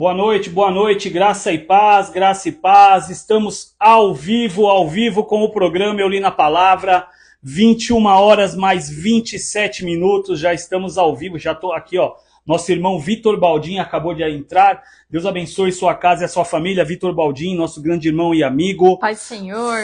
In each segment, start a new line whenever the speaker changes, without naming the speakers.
Boa noite, graça e paz. Estamos ao vivo com o programa Eu Li na Palavra. 21 horas mais 27 minutos, já estamos ao vivo, já estou aqui, ó. Nosso irmão Vitor Baldin acabou de entrar. Deus abençoe sua casa e a sua família. Vitor Baldin, nosso grande irmão e amigo.
Pai do Senhor.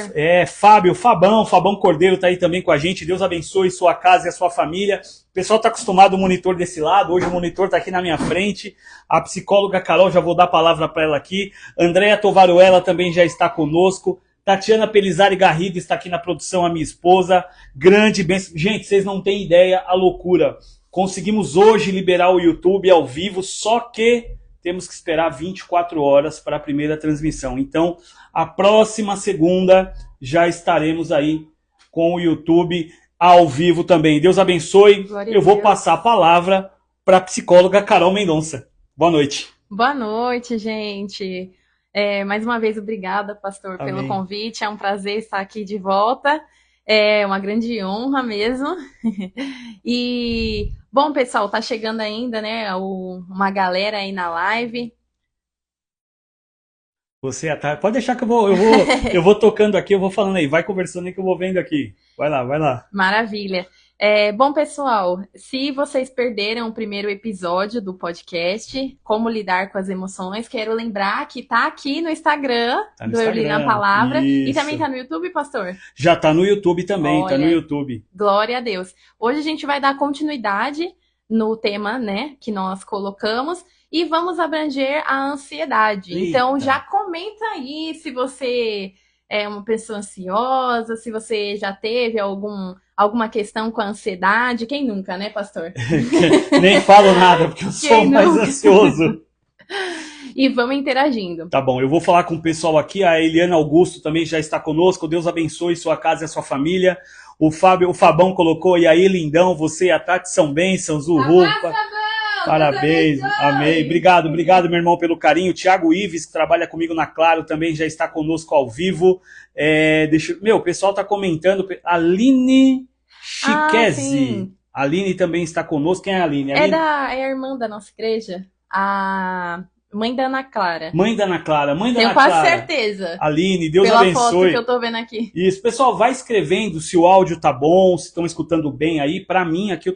Fabão Cordeiro está aí também com a gente. Deus abençoe sua casa e a sua família. O pessoal está acostumado ao monitor desse lado. Hoje o monitor está aqui na minha frente. A psicóloga Carol, já vou dar a palavra para ela aqui. Andréa Tovaruela também já está conosco. Tatiana Pelizari Garrido está aqui na produção, a minha esposa. Grande bênção. Gente, vocês não têm ideia a loucura. Conseguimos hoje liberar o YouTube ao vivo, só que temos que esperar 24 horas para a primeira transmissão. Então, a próxima segunda já estaremos aí com o YouTube ao vivo também. Deus abençoe. Eu vou passar a palavra para a psicóloga Carol Mendonça. Boa noite.
Boa noite, gente. Mais uma vez, obrigada, pastor, pelo convite. É um prazer estar aqui de volta. É uma grande honra mesmo. E, bom, pessoal, tá chegando ainda, né, uma galera aí na live.
Pode deixar que eu vou tocando aqui, eu vou falando aí, vai conversando aí que eu vou vendo aqui. Vai lá.
Maravilha. Bom, pessoal, se vocês perderam o primeiro episódio do podcast, Como Lidar com as Emoções, quero lembrar que tá aqui no Instagram do Eu Li na Palavra. Isso. E também tá no YouTube, pastor?
Já tá no YouTube também,
Olha,
tá no YouTube.
Glória a Deus. Hoje a gente vai dar continuidade no tema, né, que nós colocamos e vamos abranger a ansiedade.
Eita.
Então já comenta aí se você é uma pessoa ansiosa, se você já teve alguma questão com a ansiedade. Quem nunca, né, pastor?
Nem falo nada, porque eu sou mais ansioso.
E vamos interagindo.
Tá bom, eu vou falar com o pessoal aqui. A Eliana Augusto também já está conosco. Deus abençoe sua casa e a sua família. O Fabão colocou, e aí, lindão, você e a Tati são bênçãos. Uhul. Parabéns, amém. Obrigado, meu irmão, pelo carinho. Tiago Ives, que trabalha comigo na Claro, também já está conosco ao vivo. O pessoal está comentando. Aline Chiquese. A Aline também está conosco. Quem é a Aline?
É a irmã da nossa igreja. A mãe da Ana Clara.
Tenho
quase certeza.
Aline, Deus abençoe.
Pela foto que eu tô vendo aqui.
Isso, pessoal, vai escrevendo se o áudio tá bom, se estão escutando bem aí. Para mim, aqui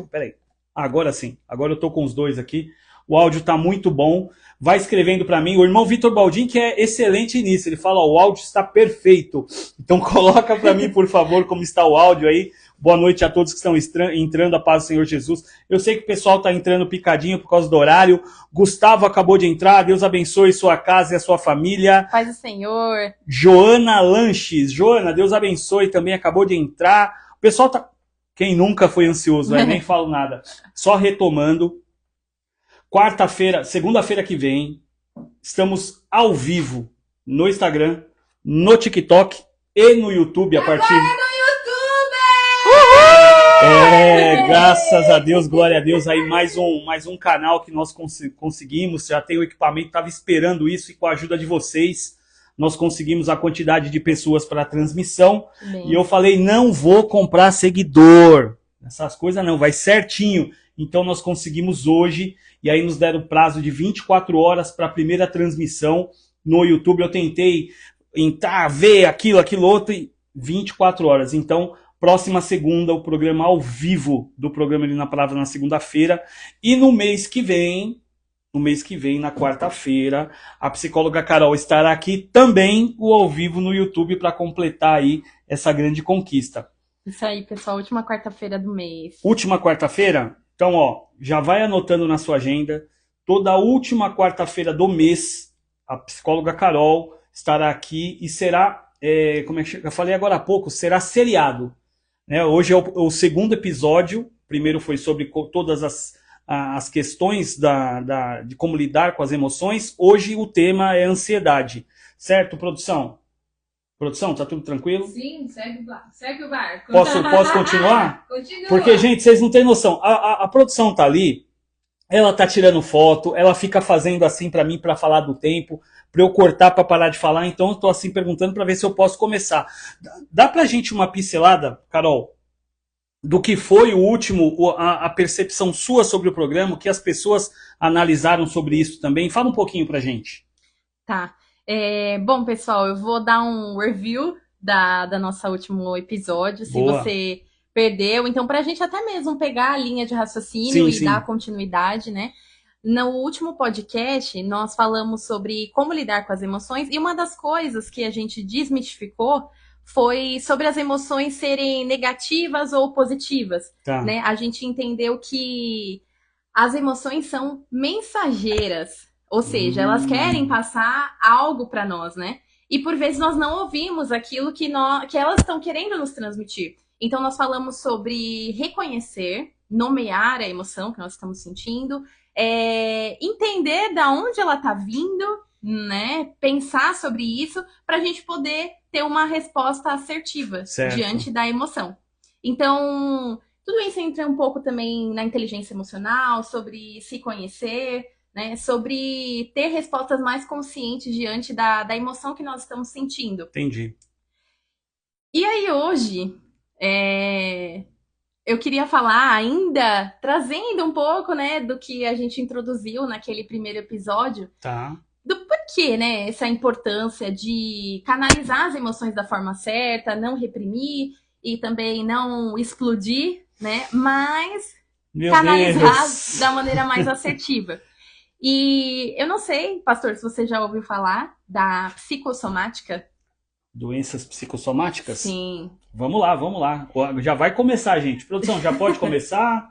peraí. Agora sim, agora eu tô com os dois aqui. O áudio tá muito bom. Vai escrevendo para mim. O irmão Vitor Baldin, que é excelente nisso. Ele fala, o áudio está perfeito. Então coloca para mim, por favor, como está o áudio aí. Boa noite a todos que estão entrando, a paz do Senhor Jesus. Eu sei que o pessoal está entrando picadinho por causa do horário. Gustavo acabou de entrar. Deus abençoe sua casa e a sua família.
Paz do Senhor.
Joana Lanches. Joana, Deus abençoe, também acabou de entrar. O pessoal tá... Quem nunca foi ansioso, né? Nem falo nada. Só retomando. Segunda-feira que vem, estamos ao vivo no Instagram, no TikTok e no YouTube a partir... Graças a Deus, glória a Deus, aí mais um canal que nós conseguimos, já tem o equipamento, estava esperando isso e com a ajuda de vocês, nós conseguimos a quantidade de pessoas para a transmissão. Bem. E eu falei, não vou comprar seguidor, essas coisas não, vai certinho. Então nós conseguimos hoje, e aí nos deram prazo de 24 horas para a primeira transmissão no YouTube. Eu tentei entrar, ver aquilo outro, e 24 horas, então... Próxima segunda, o programa ao vivo do programa Ali na Palavra na segunda-feira. E no mês que vem, na quarta-feira, a psicóloga Carol estará aqui também, o ao vivo no YouTube, para completar aí essa grande conquista.
Isso aí, pessoal, última quarta-feira do mês.
Última quarta-feira? Então, já vai anotando na sua agenda. Toda última quarta-feira do mês, a psicóloga Carol estará aqui e será, como é que eu falei agora há pouco, será seriado. Hoje é o segundo episódio. O primeiro foi sobre todas as questões de como lidar com as emoções. Hoje o tema é ansiedade. Certo, produção? Produção, tá tudo tranquilo?
Sim, segue o barco.
Posso continuar?
Continua.
Porque, gente, vocês não têm noção. A produção tá ali, ela tá tirando foto, ela fica fazendo assim para mim, para falar do tempo, para eu cortar para parar de falar. Então eu tô assim perguntando para ver se eu posso começar. Dá pra gente uma pincelada, Carol? do que foi o último, a percepção sua sobre o programa, o que as pessoas analisaram sobre isso também. Fala um pouquinho pra gente.
Tá. Bom, pessoal, eu vou dar um review da nossa último episódio, se
Boa.
você perdeu. Então, pra gente até mesmo pegar a linha de raciocínio e dar continuidade, né? No último podcast, nós falamos sobre como lidar com as emoções, e uma das coisas que a gente desmistificou foi sobre as emoções serem negativas ou positivas.
Tá.
Né? A gente entendeu que as emoções são mensageiras, ou seja, elas querem passar algo para nós, né? E por vezes nós não ouvimos aquilo que elas estão querendo nos transmitir. Então nós falamos sobre reconhecer, nomear a emoção que nós estamos sentindo, entender da onde ela está vindo, né? Pensar sobre isso para a gente poder ter uma resposta assertiva diante da emoção. Então, tudo isso entra um pouco também na inteligência emocional, sobre se conhecer, né? Sobre ter respostas mais conscientes diante da emoção que nós estamos sentindo.
Entendi.
E aí hoje, eu queria falar ainda, trazendo um pouco, né, do que a gente introduziu naquele primeiro episódio.
Tá.
Do porquê, né, essa importância de canalizar as emoções da forma certa, não reprimir e também não explodir, né, mas canalizar da maneira mais assertiva. E eu não sei, pastor, se você já ouviu falar da psicossomática.
Doenças psicossomáticas?
Sim.
Vamos lá. Já vai começar, gente. Produção, já pode começar? A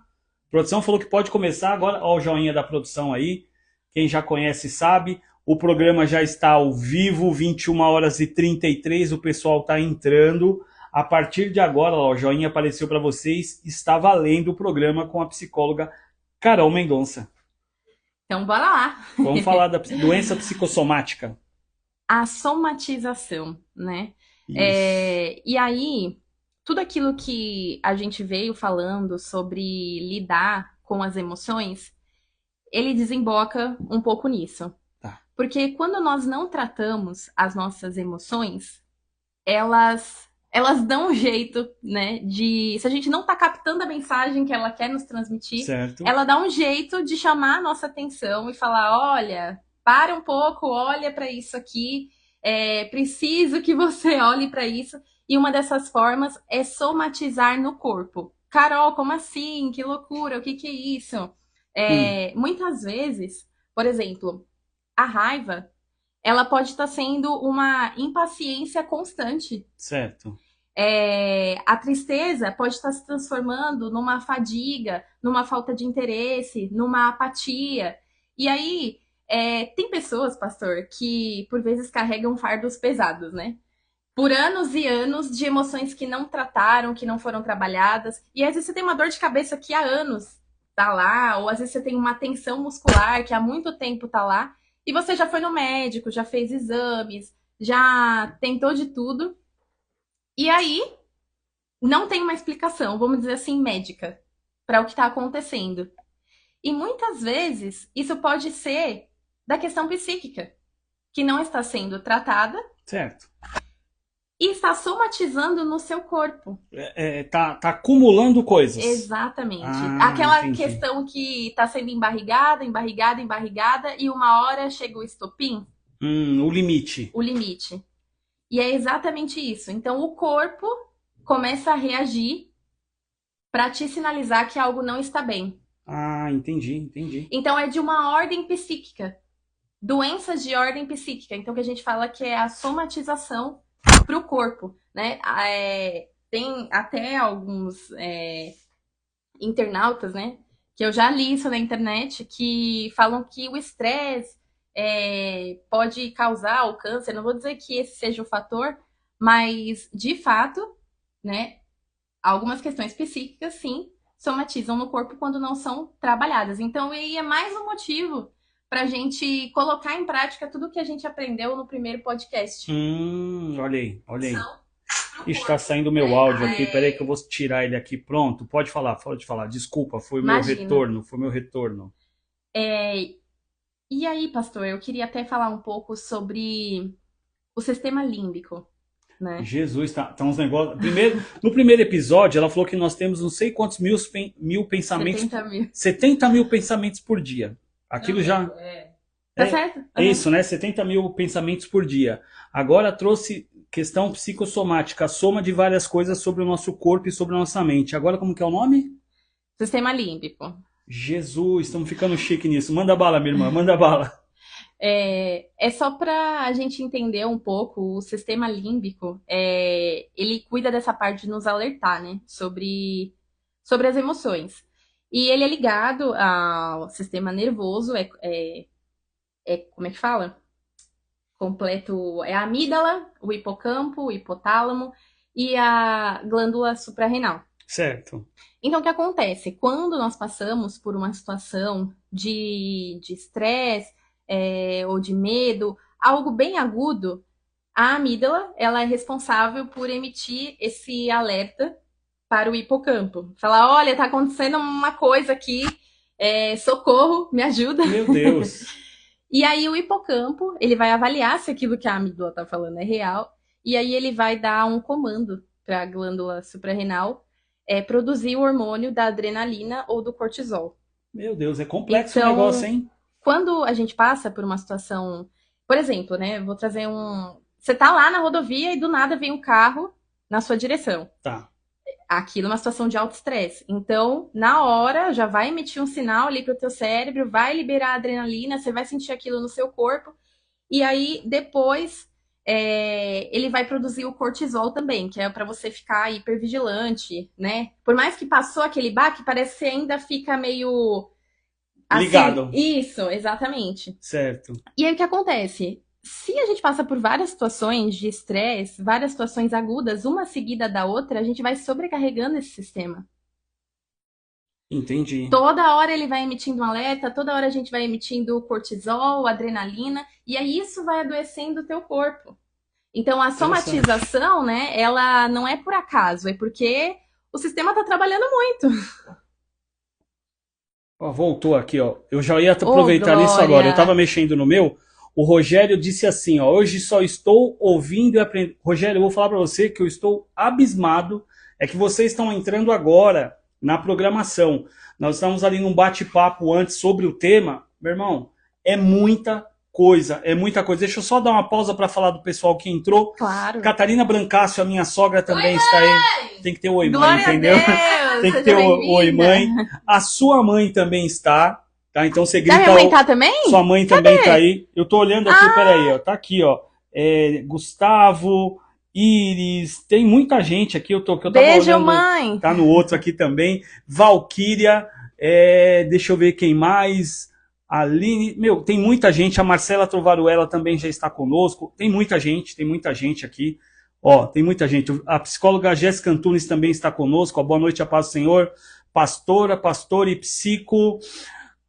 produção falou que pode começar. Agora, ó o joinha da produção aí. Quem já conhece sabe. O programa já está ao vivo, 21h33. O pessoal está entrando. A partir de agora, ó, o joinha apareceu para vocês. Está valendo o programa com a psicóloga Carol Mendonça.
Então, bora lá.
Vamos falar da doença psicossomática.
A somatização, né? E aí, tudo aquilo que a gente veio falando sobre lidar com as emoções, ele desemboca um pouco nisso.
Tá.
Porque quando nós não tratamos as nossas emoções, elas dão um jeito, né? Se a gente não tá captando a mensagem que ela quer nos transmitir,
certo,
ela dá um jeito de chamar a nossa atenção e falar, olha, para um pouco, olha para isso aqui, preciso que você olhe para isso. E uma dessas formas é somatizar no corpo. Carol, como assim? Que loucura, o que é isso? Muitas vezes, por exemplo, a raiva, ela pode estar sendo uma impaciência constante.
Certo.
A tristeza pode estar se transformando numa fadiga, numa falta de interesse, numa apatia. E aí, tem pessoas, pastor, que por vezes carregam fardos pesados, né? Por anos e anos de emoções que não trataram, que não foram trabalhadas. E às vezes você tem uma dor de cabeça que há anos tá lá, ou às vezes você tem uma tensão muscular que há muito tempo tá lá, e você já foi no médico, já fez exames, já tentou de tudo. E aí, não tem uma explicação, vamos dizer assim, médica, para o que está acontecendo. E muitas vezes, isso pode ser da questão psíquica, que não está sendo tratada.
Certo.
E está somatizando no seu corpo.
Tá acumulando coisas.
Exatamente. Aquela
entendi.
questão que está sendo embarrigada, e uma hora chega o estopim.
O limite.
O limite. E é exatamente isso. Então, o corpo começa a reagir para te sinalizar que algo não está bem.
Entendi.
Então, é de uma ordem psíquica. Doenças de ordem psíquica. Então, que a gente fala que é a somatização para o corpo, né? Tem até alguns internautas, né? Que eu já li isso na internet, que falam que o estresse pode causar o câncer. Não vou dizer que esse seja o fator, mas de fato, né? Algumas questões psíquicas, sim, somatizam no corpo quando não são trabalhadas. Então, aí é mais um motivo para a gente colocar em prática tudo que a gente aprendeu no primeiro podcast.
Olha aí. Está saindo o meu áudio aqui. Peraí que eu vou tirar ele aqui. Pronto, pode falar. Desculpa, foi o meu retorno.
E aí, pastor, eu queria até falar um pouco sobre o sistema límbico. né?
Jesus, tá uns negócios. No primeiro episódio, ela falou que nós temos não sei quantos mil pensamentos. 70 mil pensamentos por dia. Aquilo já.
Tá certo?
É isso, né? 70 mil pensamentos por dia. Agora trouxe questão psicossomática, a soma de várias coisas sobre o nosso corpo e sobre a nossa mente. Agora, como que é o nome?
Sistema límbico.
Jesus, estamos ficando chique nisso. Manda bala, minha irmã, manda bala.
É só para a gente entender um pouco, o sistema límbico, ele cuida dessa parte de nos alertar, né, sobre as emoções. E ele é ligado ao sistema nervoso, como é que fala? Completo, é a amígdala, o hipocampo, o hipotálamo e a glândula suprarrenal.
Certo.
Então, o que acontece? Quando nós passamos por uma situação de estresse, ou de medo, algo bem agudo, a amígdala ela é responsável por emitir esse alerta para o hipocampo. Falar, olha, tá acontecendo uma coisa aqui, socorro, me ajuda.
Meu Deus!
E aí o hipocampo, ele vai avaliar se aquilo que a amígdala tá falando é real, e aí ele vai dar um comando para a glândula suprarrenal produzir o hormônio da adrenalina ou do cortisol.
Meu Deus, é complexo o negócio, hein?
Quando a gente passa por uma situação, por exemplo, né, vou trazer você tá lá na rodovia e do nada vem um carro na sua direção.
Tá.
Aquilo é uma situação de alto estresse. Então, na hora, já vai emitir um sinal ali pro teu cérebro, vai liberar a adrenalina, você vai sentir aquilo no seu corpo. E aí, depois, ele vai produzir o cortisol também, que é para você ficar hipervigilante, né? Por mais que passou aquele baque, parece que você ainda fica meio... assim,
ligado.
Isso, exatamente.
Certo.
E aí o que acontece? Se a gente passa por várias situações de estresse, várias situações agudas, uma seguida da outra, a gente vai sobrecarregando esse sistema.
Entendi.
Toda hora ele vai emitindo um alerta, toda hora a gente vai emitindo cortisol, adrenalina, e aí isso vai adoecendo o teu corpo. Então a somatização, né, ela não é por acaso, é porque o sistema está trabalhando muito.
Ó, voltou aqui, ó. Eu já ia aproveitar isso agora. Eu estava mexendo no meu. O Rogério disse assim, ó, hoje só estou ouvindo e aprendendo. Rogério, eu vou falar para você que eu estou abismado. É que vocês estão entrando agora na programação. Nós estamos ali num bate-papo antes sobre o tema. Meu irmão, é muita coisa, é muita coisa. Deixa eu só dar uma pausa para falar do pessoal que entrou.
Claro.
Catarina Brancácio, a minha sogra, também está aí. Tem que ter o oi, mãe,
Glória
entendeu? Tem que ter o oi, mãe. A sua mãe também está. Tá, então você grita.
Minha mãe tá também?
Sua mãe também tá aí. Eu tô olhando aqui, peraí, ó. Tá aqui, ó. Gustavo, Iris, tem muita gente aqui. Eu tava
Beijo,
olhando,
mãe.
Tá no outro aqui também. Valquíria, deixa eu ver quem mais. Aline, meu, tem muita gente. A Marcela Trovaruela também já está conosco. Tem muita gente aqui. Ó, tem muita gente. A psicóloga Jéssica Antunes também está conosco. Ó, boa noite, a paz do Senhor. Pastor e psico.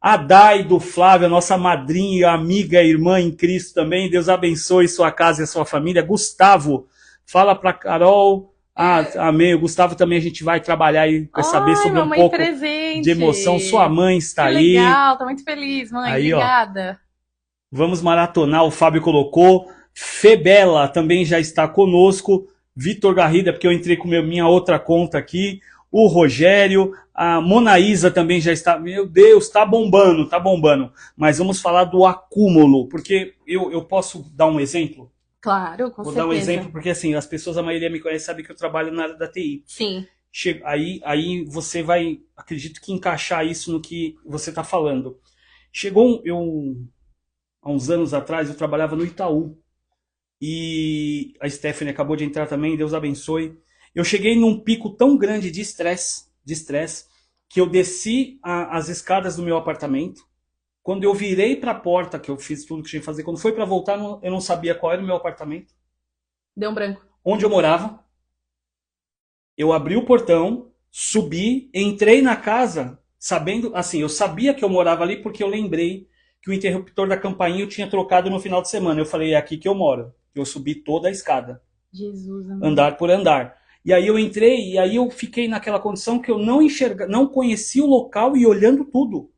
A Dai do Flávio, nossa madrinha, amiga, irmã em Cristo também. Deus abençoe sua casa e a sua família. Gustavo, fala pra Carol. Amém. O Gustavo também a gente vai trabalhar e vai saber sobre um pouco de emoção. Sua mãe está aí.
Legal, tô muito feliz, mãe.
Aí,
obrigada.
Ó, vamos maratonar, o Fábio colocou. Febela também já está conosco. Vitor Garrida, porque eu entrei com minha outra conta aqui. O Rogério, a Monaísa também já está. Meu Deus, tá bombando. Mas vamos falar do acúmulo, porque eu posso dar um exemplo?
Claro, com certeza.
Vou dar um exemplo, porque assim, as pessoas, a maioria me conhece, sabe que eu trabalho na área da TI.
Sim.
Aí você vai, acredito que encaixar isso no que você está falando. Chegou, há uns anos atrás, eu trabalhava no Itaú. E a Stephanie acabou de entrar também, Deus abençoe. Eu cheguei num pico tão grande de estresse, que eu desci as escadas do meu apartamento. Quando eu virei para a porta, que eu fiz tudo que tinha que fazer, quando foi para voltar, eu não sabia qual era o meu apartamento.
Deu um branco.
Onde eu morava. Eu abri o portão, subi, entrei na casa, sabendo, assim, eu sabia que eu morava ali porque eu lembrei que o interruptor da campainha eu tinha trocado no final de semana. Eu falei, é aqui que eu moro. Eu subi toda a escada.
Jesus, amor.
Andar por andar. E aí eu entrei, e aí eu fiquei naquela condição que eu não conhecia o local e olhando tudo.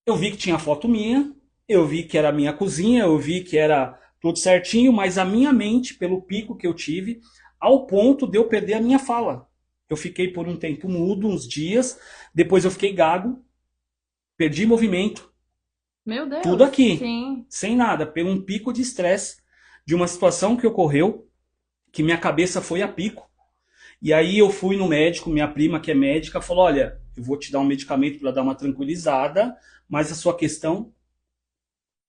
Eu vi que tinha foto minha, eu vi que era a minha cozinha, eu vi que era tudo certinho, mas a minha mente, pelo pico que eu tive, ao ponto de eu perder a minha fala. Eu fiquei por um tempo mudo, uns dias, depois eu fiquei gago, perdi movimento,
Meu Deus.
tudo aqui,
Sim.
sem nada, por um pico de estresse de uma situação que ocorreu, que minha cabeça foi a pico. E aí eu fui no médico, minha prima que é médica, falou, olha, eu vou te dar um medicamento para dar uma tranquilizada, mas a sua questão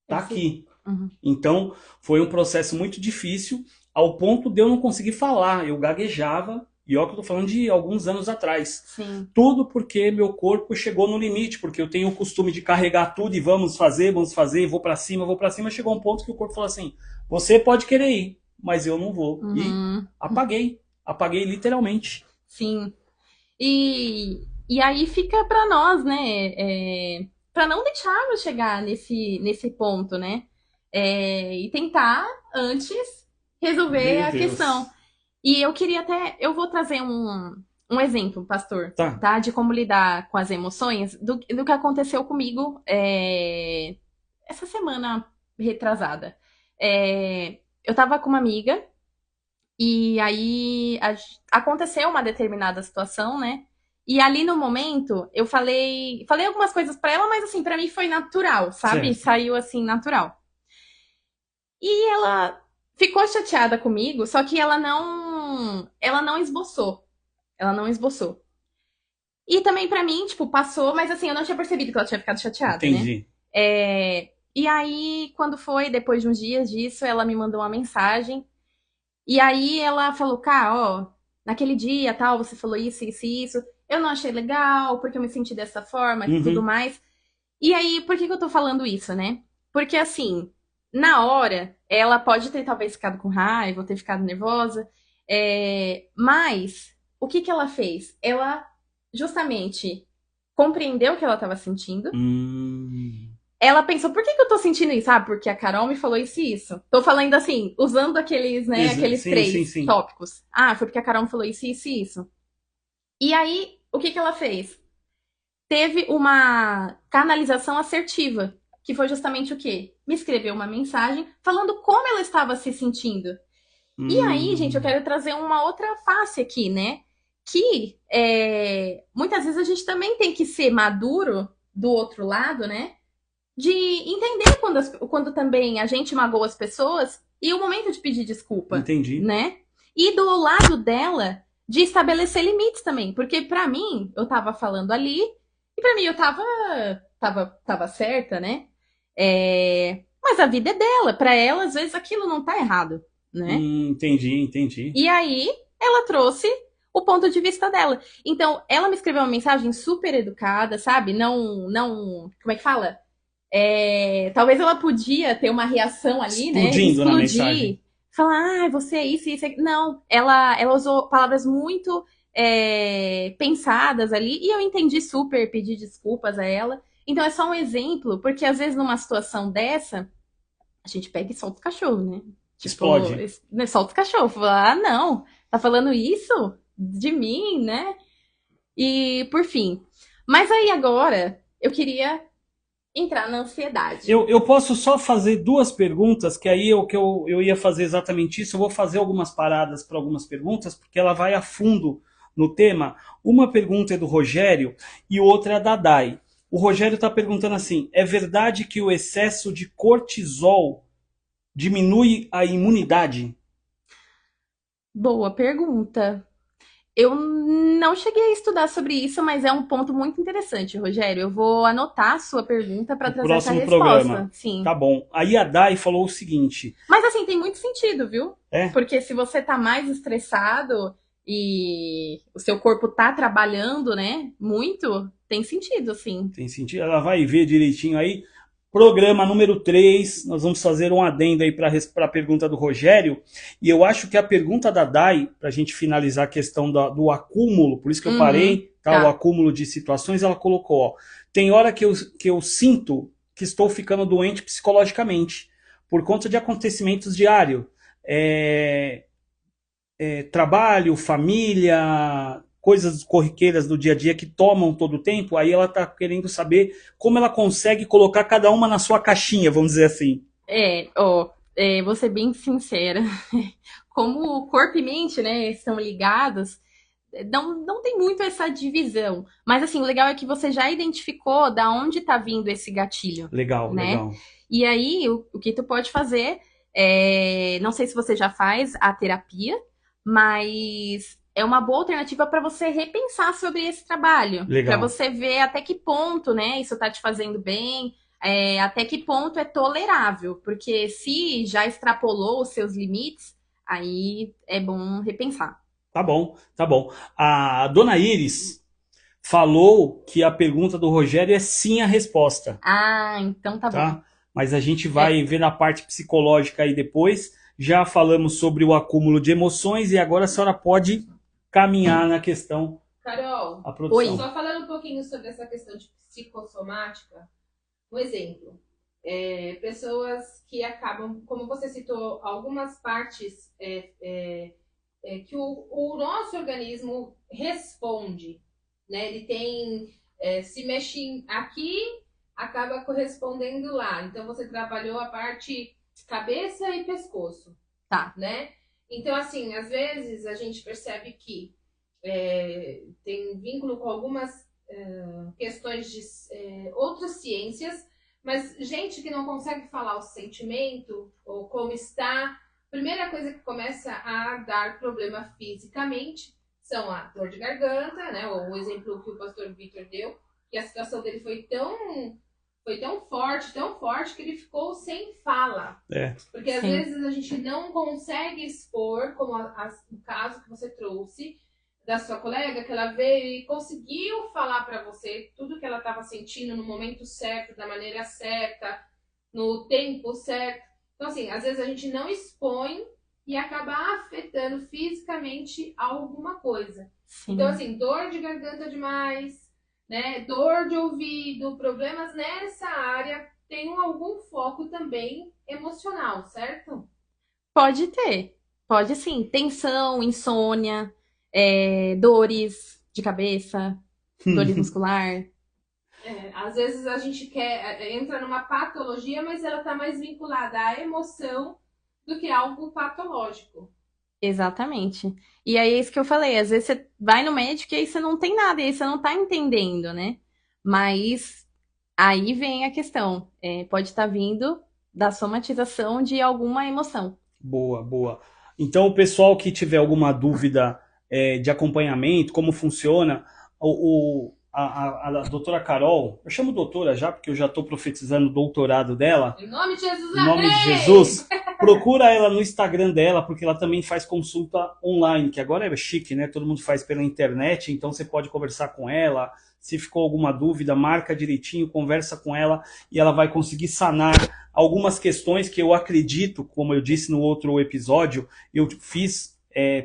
tá aqui.
Uhum.
Então, foi um processo muito difícil, ao ponto de eu não conseguir falar. Eu gaguejava, e ó que eu tô falando de alguns anos atrás.
Sim.
Tudo porque meu corpo chegou no limite, porque eu tenho o costume de carregar tudo e vamos fazer, vou pra cima. Chegou um ponto que o corpo falou assim, você pode querer ir, mas eu não vou.
Uhum.
E apaguei literalmente.
Sim. E aí fica para nós, né? Para não deixarmos chegar nesse ponto, né? E tentar antes resolver
Meu
a
Deus.
questão. E eu queria eu vou trazer um exemplo, pastor,
Tá.
de como lidar com as emoções do que aconteceu comigo essa semana retrasada. Eu tava com uma amiga e aí aconteceu uma determinada situação, né? E ali no momento eu falei algumas coisas pra ela, mas assim, pra mim foi natural, sabe?
Certo.
Saiu assim, natural. E ela ficou chateada comigo, só que ela não esboçou. Ela não esboçou. E também pra mim, tipo, passou, mas assim, eu não tinha percebido que ela tinha ficado chateada, né?
Entendi.
E aí, quando foi, depois de uns dias disso, ela me mandou uma mensagem. E aí ela falou, cara, ó, naquele dia, tal, você falou isso, isso e isso. Eu não achei legal, porque eu me senti dessa forma e tudo mais. E aí, por que eu tô falando isso, né? Porque assim, na hora, ela pode ter talvez ficado com raiva, ou ter ficado nervosa. Mas, o que ela fez? Ela, justamente, compreendeu o que ela estava sentindo. Ela pensou, por que eu tô sentindo isso? Ah, porque a Carol me falou isso e isso. Tô falando assim, usando aqueles, né, aqueles
Sim,
três
sim.
tópicos. Ah, foi porque a Carol me falou isso, isso e isso. E aí, o que ela fez? Teve uma canalização assertiva, que foi justamente o quê? Me escreveu uma mensagem falando como ela estava se sentindo. E aí, gente, eu quero trazer uma outra face aqui, né? Que muitas vezes a gente também tem que ser maduro do outro lado, né? De entender quando também a gente magoa as pessoas e o momento de pedir desculpa.
Entendi.
Né? E do lado dela, de estabelecer limites também. Porque pra mim, eu tava falando ali, e pra mim eu tava certa, né? Mas a vida é dela. Pra ela, às vezes, aquilo não tá errado, né?
Entendi.
E aí, ela trouxe o ponto de vista dela. Então, ela me escreveu uma mensagem super educada, sabe? Não, como é que fala? Talvez ela podia ter uma reação ali,
Explodindo
né?
na mensagem.
Falar, você é isso, isso. Não, ela usou palavras muito pensadas ali, e eu entendi super, pedi desculpas a ela. Então é só um exemplo, porque às vezes numa situação dessa, a gente pega e solta o cachorro, né? Tipo,
Explode.
Solta o cachorro. Fala, não, tá falando isso de mim, né? E por fim. Mas aí agora, eu queria entrar na ansiedade.
Eu posso só fazer duas perguntas, que aí eu ia fazer exatamente isso. Eu vou fazer algumas paradas para algumas perguntas, porque ela vai a fundo no tema. Uma pergunta é do Rogério e outra é da Dai. O Rogério está perguntando assim, é verdade que o excesso de cortisol diminui a imunidade?
Boa pergunta. Eu não cheguei a estudar sobre isso, mas é um ponto muito interessante, Rogério. Eu vou anotar a sua pergunta para trazer essa resposta.
Programa.
Sim.
Tá bom. Aí a Dai falou o seguinte...
Mas assim, tem muito sentido, viu? Porque se você tá mais estressado e o seu corpo tá trabalhando, né, muito, tem sentido, sim.
Tem sentido. Ela vai ver direitinho aí. Programa número 3, nós vamos fazer um adendo aí para a pergunta do Rogério, e eu acho que a pergunta da Dai, para a gente finalizar a questão do acúmulo, por isso que eu parei, tá? O acúmulo de situações, ela colocou, ó, tem hora que eu sinto que estou ficando doente psicologicamente, por conta de acontecimentos diários, trabalho, família... coisas corriqueiras do dia a dia que tomam todo o tempo, aí ela está querendo saber como ela consegue colocar cada uma na sua caixinha, vamos dizer assim.
vou ser bem sincera, como o corpo e mente, né, estão ligados, não tem muito essa divisão. Mas, assim, o legal é que você já identificou da onde tá vindo esse gatilho.
Legal,
né?
legal.
E aí, o que tu pode fazer, não sei se você já faz a terapia, mas é uma boa alternativa para você repensar sobre esse trabalho.
Legal.
Para você ver até que ponto, né, isso tá te fazendo bem, até que ponto é tolerável. Porque se já extrapolou os seus limites, aí é bom repensar.
Tá bom, tá bom. A dona Iris falou que a pergunta do Rogério é sim a resposta,
Ah, então tá bom.
tá? Mas a gente vai ver na parte psicológica aí depois. Já falamos sobre o acúmulo de emoções e agora a senhora pode caminhar na questão.
Carol,
A produção.
só falando um pouquinho sobre essa questão de psicossomática, um exemplo. Pessoas que acabam, como você citou, algumas partes que o nosso organismo responde, né? Ele tem, se mexe aqui, acaba correspondendo lá. Então você trabalhou a parte cabeça e pescoço,
Tá.
né? Então, assim, às vezes a gente percebe que tem vínculo com algumas questões de outras ciências, mas gente que não consegue falar o sentimento ou como está, primeira coisa que começa a dar problema fisicamente são a dor de garganta, né? Ou o exemplo que o pastor Vitor deu, que a situação dele foi tão forte que ele ficou sem fala. Porque às vezes a gente não consegue expor, como o caso que você trouxe da sua colega, que ela veio e conseguiu falar para você tudo que ela estava sentindo no momento certo, da maneira certa, no tempo certo. Então, assim, às vezes a gente não expõe e acaba afetando fisicamente alguma coisa.
Sim.
Então, assim, dor de garganta demais, né? Dor de ouvido, problemas nessa área, tem algum foco também emocional, certo?
Pode ter. Pode sim. Tensão, insônia, dores de cabeça, dores muscular.
Às vezes a gente entra numa patologia, mas ela está mais vinculada à emoção do que algo patológico.
Exatamente. E aí é isso que eu falei, às vezes você vai no médico e aí você não tem nada, e aí você não tá entendendo, né? Mas aí vem a questão, pode estar vindo da somatização de alguma emoção.
Boa, boa. Então, o pessoal que tiver alguma dúvida de acompanhamento, como funciona, a doutora Carol, eu chamo doutora já, porque eu já estou profetizando o doutorado dela.
Em nome de Jesus,
Em nome de Jesus, procura ela no Instagram dela, porque ela também faz consulta online, que agora é chique, né? Todo mundo faz pela internet, então você pode conversar com ela. Se ficou alguma dúvida, marca direitinho, conversa com ela e ela vai conseguir sanar algumas questões que eu acredito, como eu disse no outro episódio, eu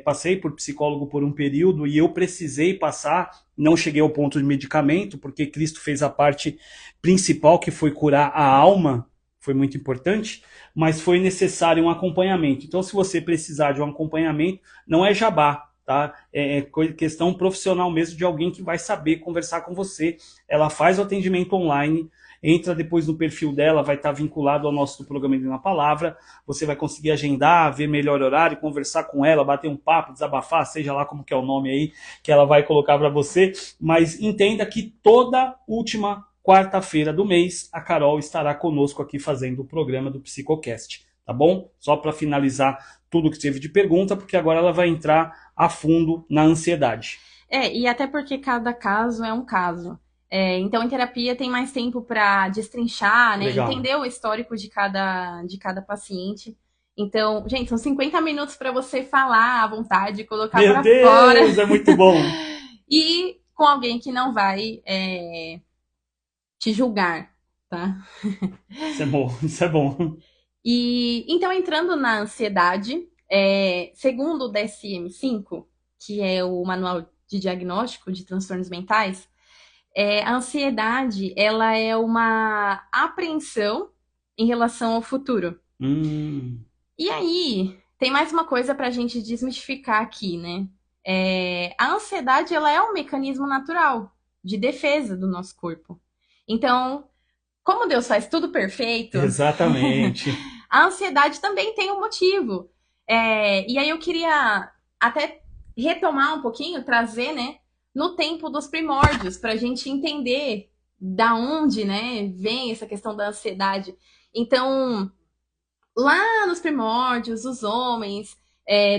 passei por psicólogo por um período e eu precisei passar, não cheguei ao ponto de medicamento, porque Cristo fez a parte principal, que foi curar a alma, foi muito importante, mas foi necessário um acompanhamento. Então, se você precisar de um acompanhamento, não é jabá, tá? É questão profissional mesmo, de alguém que vai saber conversar com você. Ela faz o atendimento online, entra depois no perfil dela, vai estar vinculado ao nosso programa de Na Palavra, você vai conseguir agendar, ver melhor horário, conversar com ela, bater um papo, desabafar, seja lá como que é o nome aí que ela vai colocar para você, mas entenda que toda última quarta-feira do mês a Carol estará conosco aqui fazendo o programa do Psicocast, tá bom? Só para finalizar tudo que teve de pergunta, porque agora ela vai entrar a fundo na ansiedade.
E até porque cada caso é um caso. Então, em terapia tem mais tempo para destrinchar, né?
Legal.
Entender o histórico de cada paciente. Então, gente, são 50 minutos para você falar à vontade, colocar para fora.
Meu Deus, é muito bom.
E com alguém que não vai te julgar, tá?
Isso é bom.
E então, entrando na ansiedade, segundo o DSM-5, que é o Manual de Diagnóstico de Transtornos Mentais, a ansiedade, ela é uma apreensão em relação ao futuro. E aí, tem mais uma coisa para a gente desmistificar aqui, né? A ansiedade, ela é um mecanismo natural de defesa do nosso corpo. Então, como Deus faz tudo perfeito...
Exatamente.
a ansiedade também tem um motivo. E aí eu queria até retomar um pouquinho, trazer, né, no tempo dos primórdios, para a gente entender da onde, né, vem essa questão da ansiedade. Então, lá nos primórdios, os homens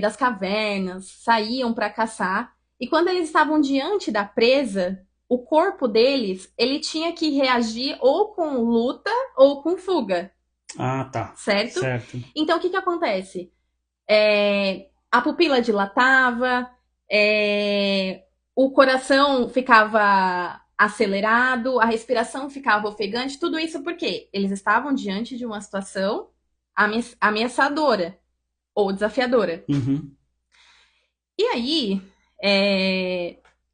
das cavernas saíam para caçar, e quando eles estavam diante da presa, o corpo deles, ele tinha que reagir ou com luta ou com fuga.
Ah, tá.
Certo? Então, o que acontece? A pupila dilatava, o coração ficava acelerado, a respiração ficava ofegante, tudo isso porque eles estavam diante de uma situação ameaçadora ou desafiadora.
Uhum.
E aí,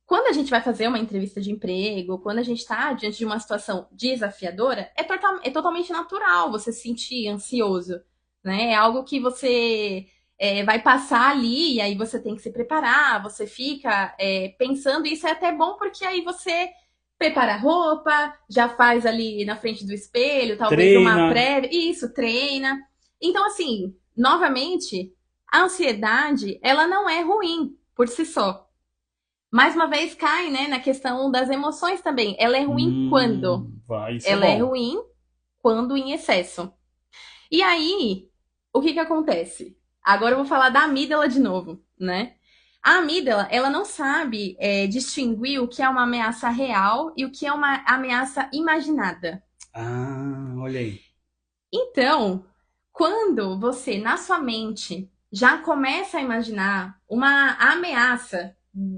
quando a gente vai fazer uma entrevista de emprego, quando a gente está diante de uma situação desafiadora, é totalmente natural você se sentir ansioso, né? É algo que você vai passar ali e aí você tem que se preparar, você fica pensando, e isso é até bom porque aí você prepara a roupa, já faz ali na frente do espelho, talvez uma prévia, isso, treina. Então, assim, novamente, a ansiedade, ela não é ruim por si só. Mais uma vez cai, né, na questão das emoções também. Ela é ruim quando? Ela é ruim quando em excesso. E aí, o que acontece? Agora eu vou falar da amígdala de novo, né? A amígdala, ela não sabe distinguir o que é uma ameaça real e o que é uma ameaça imaginada.
Ah, olha aí.
Então, quando você, na sua mente, já começa a imaginar uma ameaça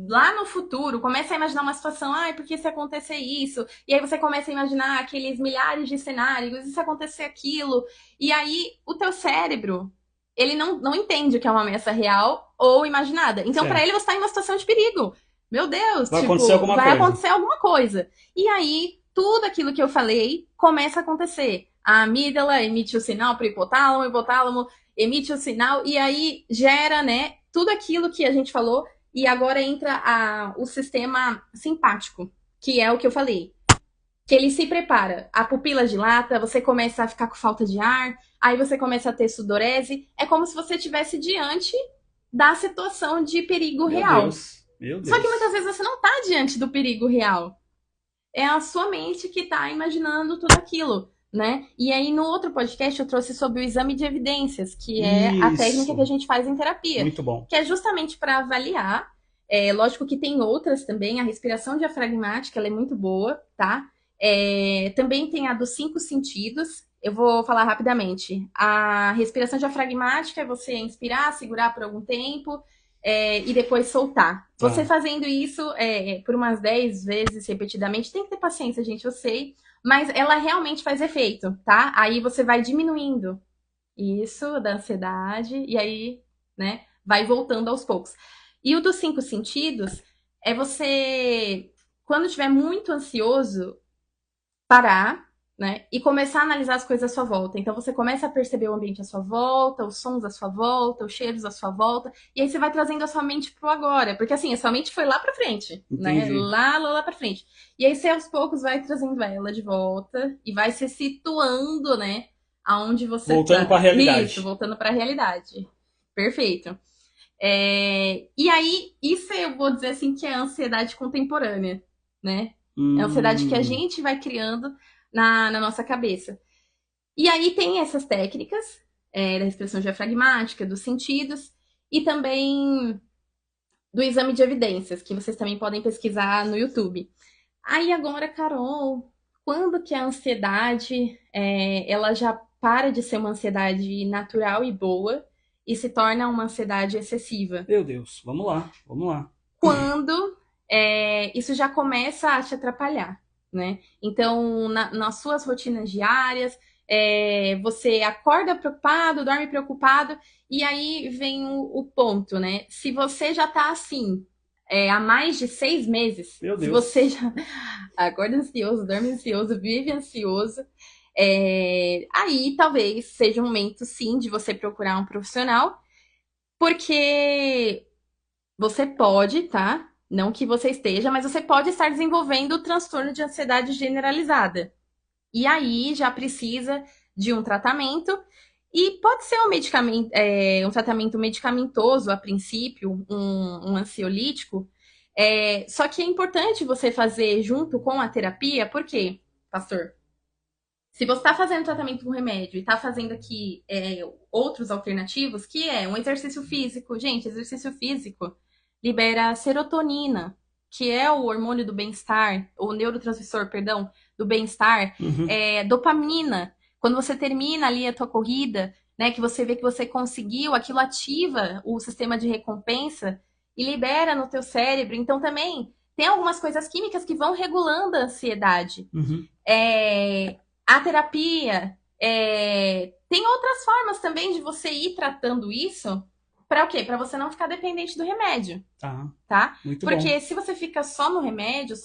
lá no futuro, começa a imaginar uma situação, porque se acontecer isso, e aí você começa a imaginar aqueles milhares de cenários, e se acontecer aquilo, e aí o teu cérebro, ele não entende o que é uma ameaça real ou imaginada. Então, para ele, você está em uma situação de perigo. Meu Deus, vai acontecer alguma coisa. E aí, tudo aquilo que eu falei começa a acontecer. A amígdala emite o sinal para o hipotálamo emite o sinal, e aí gera, né, tudo aquilo que a gente falou, e agora entra o sistema simpático, que é o que eu falei. Que ele se prepara, a pupila dilata, você começa a ficar com falta de ar, aí você começa a ter sudorese, é como se você estivesse diante da situação de perigo real.
Meu Deus.
Só que muitas vezes você não está diante do perigo real. É a sua mente que está imaginando tudo aquilo, né? E aí no outro podcast eu trouxe sobre o exame de evidências, que é a técnica que a gente faz em terapia.
Muito bom.
Que é justamente para avaliar, lógico que tem outras também, a respiração diafragmática, ela é muito boa, tá? Também tem a dos 5 sentidos. Eu vou falar rapidamente. A respiração diafragmática é você inspirar, segurar por algum tempo e depois soltar. Você fazendo isso por umas 10 vezes repetidamente, tem que ter paciência, gente, eu sei. Mas ela realmente faz efeito, tá? Aí você vai diminuindo isso da ansiedade e aí, né, vai voltando aos poucos. E o dos 5 sentidos é você, quando estiver muito ansioso, parar, né, e começar a analisar as coisas à sua volta. Então você começa a perceber o ambiente à sua volta, os sons à sua volta, os cheiros à sua volta, e aí você vai trazendo a sua mente pro agora, porque assim, a sua mente foi lá pra frente, né, lá pra frente. E aí você aos poucos vai trazendo ela de volta e vai se situando, né, aonde você
voltando para a realidade.
Isso, voltando para a realidade. Perfeito. E aí, isso eu vou dizer assim que é a ansiedade contemporânea, né? É a ansiedade que a gente vai criando na nossa cabeça. E aí tem essas técnicas da respiração diafragmática, dos sentidos, e também do exame de evidências, que vocês também podem pesquisar no YouTube. Aí agora, Carol, quando que a ansiedade ela já para de ser uma ansiedade natural e boa e se torna uma ansiedade excessiva?
Meu Deus, vamos lá.
Quando isso já começa a te atrapalhar, né? Então, nas suas rotinas diárias, você acorda preocupado, dorme preocupado, e aí vem o ponto, né? Se você já tá assim há mais de 6 meses,
meu Deus,
se você já acorda ansioso, dorme ansioso, vive ansioso, aí talvez seja um momento, sim, de você procurar um profissional, porque você pode, tá? Não que você esteja, mas você pode estar desenvolvendo o transtorno de ansiedade generalizada. E aí já precisa de um tratamento E pode ser um medicamento, um tratamento medicamentoso a princípio, um ansiolítico. Só que é importante você fazer junto com a terapia, por quê, pastor? Se você está fazendo tratamento com remédio e está fazendo aqui outros alternativos, que é um exercício físico. Gente, exercício físico libera serotonina, que é o hormônio do bem-estar, o neurotransmissor, perdão, do bem-estar, dopamina. Quando você termina ali a tua corrida, né, que você vê que você conseguiu, aquilo ativa o sistema de recompensa e libera no teu cérebro. Então também tem algumas coisas químicas que vão regulando a ansiedade. A terapia tem outras formas também de você ir tratando isso. Para o quê? Para você não ficar dependente do remédio. Tá?
Muito
Porque
bom.
se você fica só no remédio,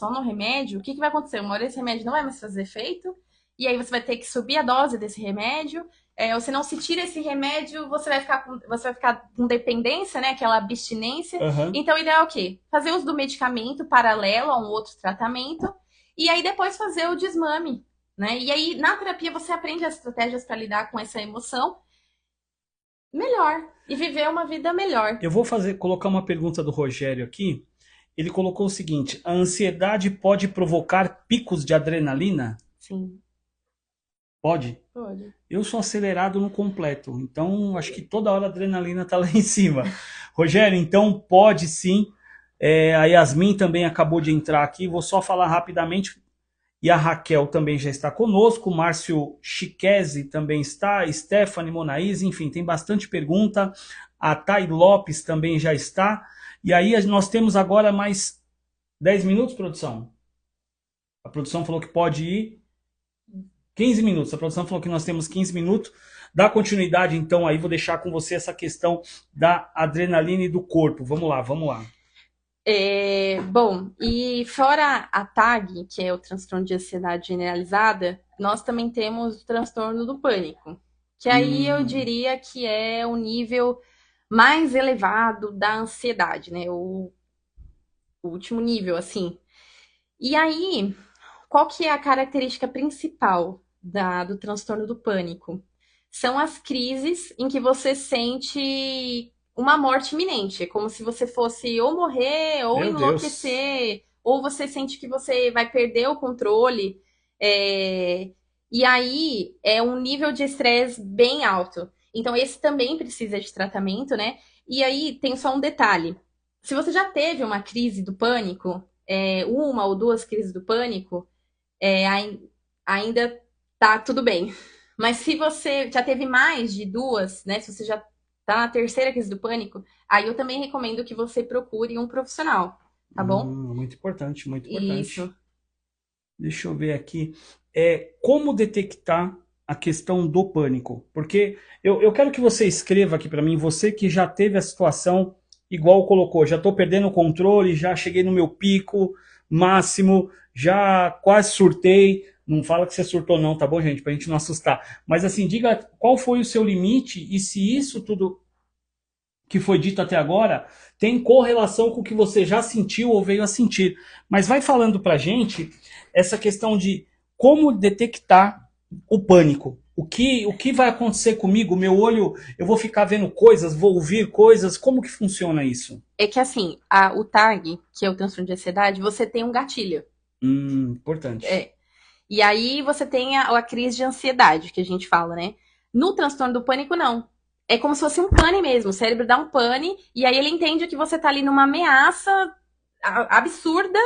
o que vai acontecer? Uma hora esse remédio não vai mais fazer efeito, e aí você vai ter que subir a dose desse remédio, ou se não se tira esse remédio, você vai ficar com dependência, né? Aquela abstinência. Então, o ideal é o quê? Fazer uso do medicamento paralelo a um outro tratamento, e aí depois fazer o desmame, né? E aí, na terapia, você aprende as estratégias para lidar com essa emoção melhor e viver uma vida melhor.
Eu vou colocar uma pergunta do Rogério aqui. Ele colocou o seguinte: a ansiedade pode provocar picos de adrenalina?
Sim.
Pode?
Pode.
Eu sou acelerado no completo, então acho que toda hora a adrenalina tá lá em cima. Rogério, então pode sim. A Yasmin também acabou de entrar aqui, vou só falar rapidamente. E a Raquel também já está conosco, o Márcio Chiquese também está, Stephanie Monaís, enfim, tem bastante pergunta. A Thay Lopes também já está. E aí nós temos agora mais 10 minutos, produção? A produção falou que pode ir 15 minutos. A produção falou que nós temos 15 minutos. Dá continuidade, então, aí vou deixar com você essa questão da adrenalina e do corpo. Vamos lá, vamos lá.
Bom, e fora a TAG, que é o transtorno de ansiedade generalizada, nós também temos o transtorno do pânico, que aí eu diria que é o nível mais elevado da ansiedade, né? O último nível, assim. E aí, qual que é a característica principal do transtorno do pânico? São as crises em que você sente uma morte iminente, é como se você fosse ou morrer, ou
Meu
enlouquecer,
Deus.
ou você sente que você vai perder o controle. E aí é um nível de estresse bem alto. Então, esse também precisa de tratamento, né? E aí tem só um detalhe. Se você já teve uma crise do pânico, uma ou duas crises do pânico, ainda tá tudo bem. Mas se você já teve mais de duas, né? Se você já tá na terceira crise do pânico, aí eu também recomendo que você procure um profissional, tá bom?
Muito importante, muito importante.
Isso.
Deixa eu ver aqui. Como detectar a questão do pânico? Porque eu quero que você escreva aqui para mim, você que já teve a situação igual colocou, já estou perdendo o controle, já cheguei no meu pico máximo, já quase surtei. Não fala que você surtou não, tá bom, gente? Pra gente não assustar. Mas assim, diga qual foi o seu limite e se isso tudo que foi dito até agora tem correlação com o que você já sentiu ou veio a sentir. Mas vai falando pra gente essa questão de como detectar o pânico. O que vai acontecer comigo? Meu olho, eu vou ficar vendo coisas, vou ouvir coisas. Como que funciona isso?
É que assim, o TAG, que é o transtorno de ansiedade, você tem um gatilho.
Importante.
E aí você tem a crise de ansiedade, que a gente fala, né? No transtorno do pânico, não. É como se fosse um pane mesmo. O cérebro dá um pane e aí ele entende que você tá ali numa ameaça absurda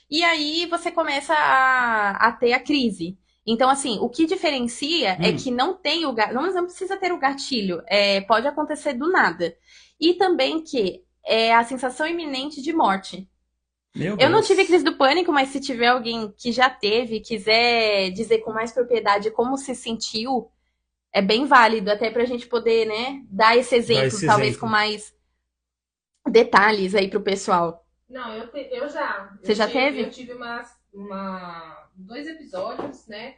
e aí você começa a ter a crise. Então, assim, o que diferencia é que não tem não precisa ter o gatilho. Pode acontecer do nada. E também que é a sensação iminente de morte. Eu não tive crise do pânico, mas se tiver alguém que já teve, quiser dizer com mais propriedade como se sentiu, é bem válido, até pra gente poder, né, dar esse exemplo, talvez com mais detalhes aí pro pessoal.
Não, eu já.
Você já teve?
Eu tive dois episódios, né?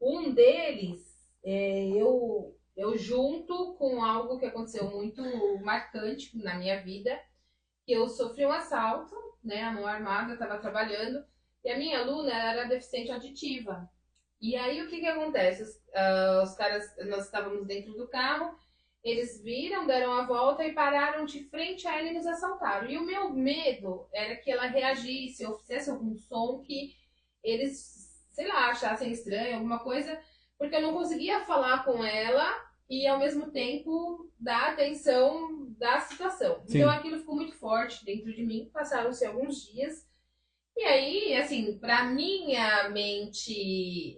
Um deles, eu junto com algo que aconteceu muito marcante na minha vida, que eu sofri um assalto, né, à mão armada, estava trabalhando, e a minha aluna era deficiente auditiva. E aí, o que acontece? Os caras, nós estávamos dentro do carro, eles viram, deram a volta e pararam de frente a ela e nos assaltaram. E o meu medo era que ela reagisse ou fizesse algum som que eles, sei lá, achassem estranho, alguma coisa, porque eu não conseguia falar com ela e, ao mesmo tempo, dar atenção da situação.
Sim.
Então, aquilo ficou muito forte dentro de mim. Passaram-se alguns dias. E aí, assim, para minha mente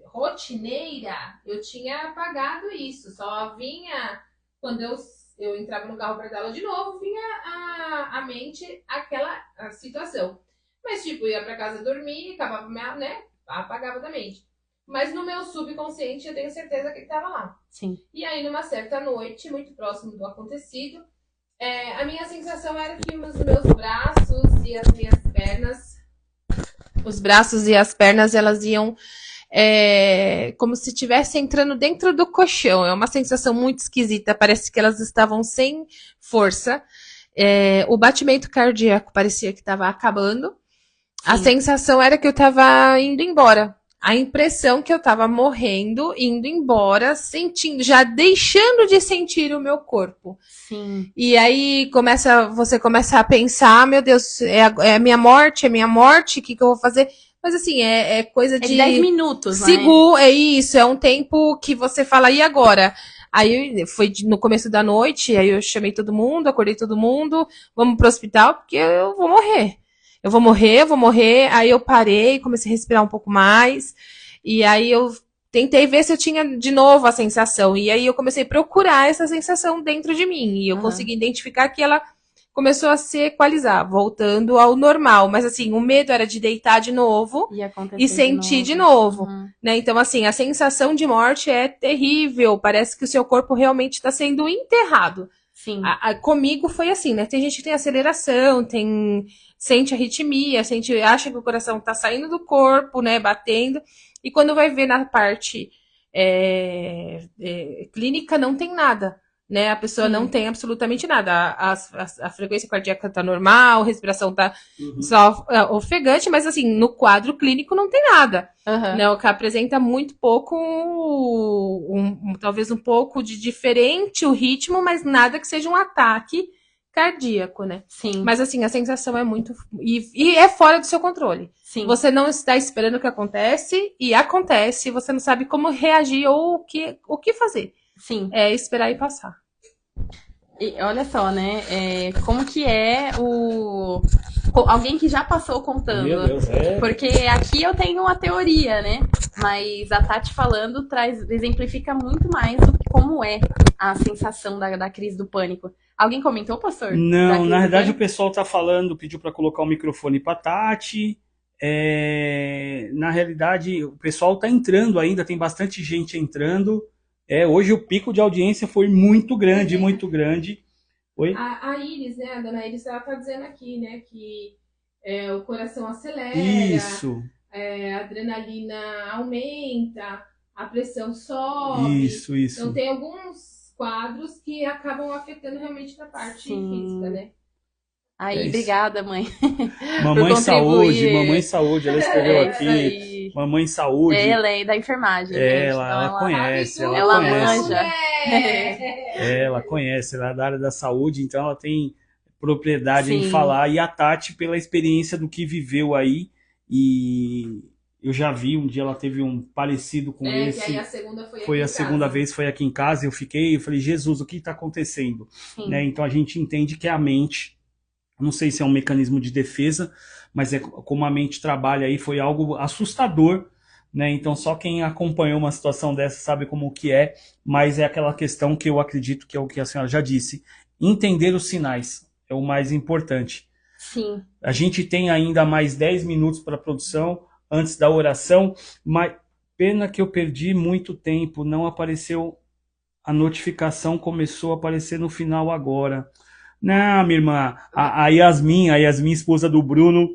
rotineira, eu tinha apagado isso. Só vinha, quando eu entrava no carro para dar aula de novo, vinha a mente a situação. Mas, tipo, ia para casa dormir, acabava, né? Apagava da mente. Mas no meu subconsciente, eu tenho certeza que ele estava lá.
Sim.
E aí, numa certa noite, muito próximo do acontecido, a minha sensação era que os meus braços e as minhas pernas... Os braços e as pernas, elas iam como se estivesse entrando dentro do colchão. É uma sensação muito esquisita. Parece que elas estavam sem força. O batimento cardíaco parecia que estava acabando. Sim. A sensação era que eu estava indo embora. A impressão que eu estava morrendo, indo embora, sentindo, já deixando de sentir o meu corpo.
Sim.
E aí você começa a pensar, meu Deus, é a minha morte, o que eu vou fazer? Mas assim, é coisa de
10 minutos,
seguro, né? É isso, é um tempo que você fala, e agora? Aí foi no começo da noite, aí eu chamei todo mundo, acordei todo mundo, vamos pro hospital, porque eu vou morrer. Eu vou morrer. Aí eu parei, comecei a respirar um pouco mais. E aí eu tentei ver se eu tinha de novo a sensação. E aí eu comecei a procurar essa sensação dentro de mim. E eu consegui identificar que ela começou a se equalizar, voltando ao normal. Mas assim, o medo era de deitar de novo e sentir de novo. Né? Então assim, a sensação de morte é terrível. Parece que o seu corpo realmente está sendo enterrado.
Sim.
Comigo foi assim, né? Tem gente que tem aceleração, sente arritmia, acha que o coração tá saindo do corpo, né? Batendo. E quando vai ver na parte clínica, não tem nada. Né? A pessoa não tem absolutamente nada. A frequência cardíaca tá normal, a respiração tá só ofegante, mas assim, no quadro clínico não tem nada. Né? O que apresenta muito pouco, talvez um pouco de diferente o ritmo, mas nada que seja um ataque cardíaco, né?
Sim.
Mas assim, a sensação é muito... E é fora do seu controle.
Sim.
Você não está esperando o que acontece, e acontece, você não sabe como reagir ou o que fazer.
Sim.
É esperar e passar.
E olha só, né? Como que é alguém que já passou contando.
Meu Deus,
Porque aqui eu tenho uma teoria, né? Mas a Tati falando exemplifica muito mais do que como é a sensação da crise do pânico. Alguém comentou, pastor?
Não, na verdade o pessoal tá falando, pediu para colocar o microfone para Tati. Na realidade, o pessoal tá entrando ainda, tem bastante gente entrando. Hoje o pico de audiência foi muito grande, muito grande. Oi?
A Iris, né, a dona Iris, ela tá dizendo aqui, né, que o coração acelera,
Isso.
A adrenalina aumenta, a pressão sobe.
Isso.
Então tem alguns quadros que acabam afetando realmente na parte física, né?
Aí, obrigada, mãe.
Mamãe Saúde, ela escreveu aqui. Mamãe Saúde.
Ela é da enfermagem.
Ela conhece.
Ela manja.
Ela conhece, ela é da área da saúde, então ela tem propriedade em falar. E a Tati, pela experiência do que viveu aí, e eu já vi, um dia ela teve um parecido com esse.
Que aí a segunda
foi a segunda vez, foi aqui em casa, eu falei, Jesus, o que está acontecendo? Né? Então a gente entende que é a mente. Não sei se é um mecanismo de defesa, mas como a mente trabalha aí, foi algo assustador, né? Então só quem acompanhou uma situação dessa sabe como que é, mas é aquela questão que eu acredito que é o que a senhora já disse, entender os sinais é o mais importante.
Sim.
A gente tem ainda mais 10 minutos para a produção, antes da oração, mas pena que eu perdi muito tempo, não apareceu, a notificação começou a aparecer no final agora. Não, minha irmã, a Yasmin, esposa do Bruno...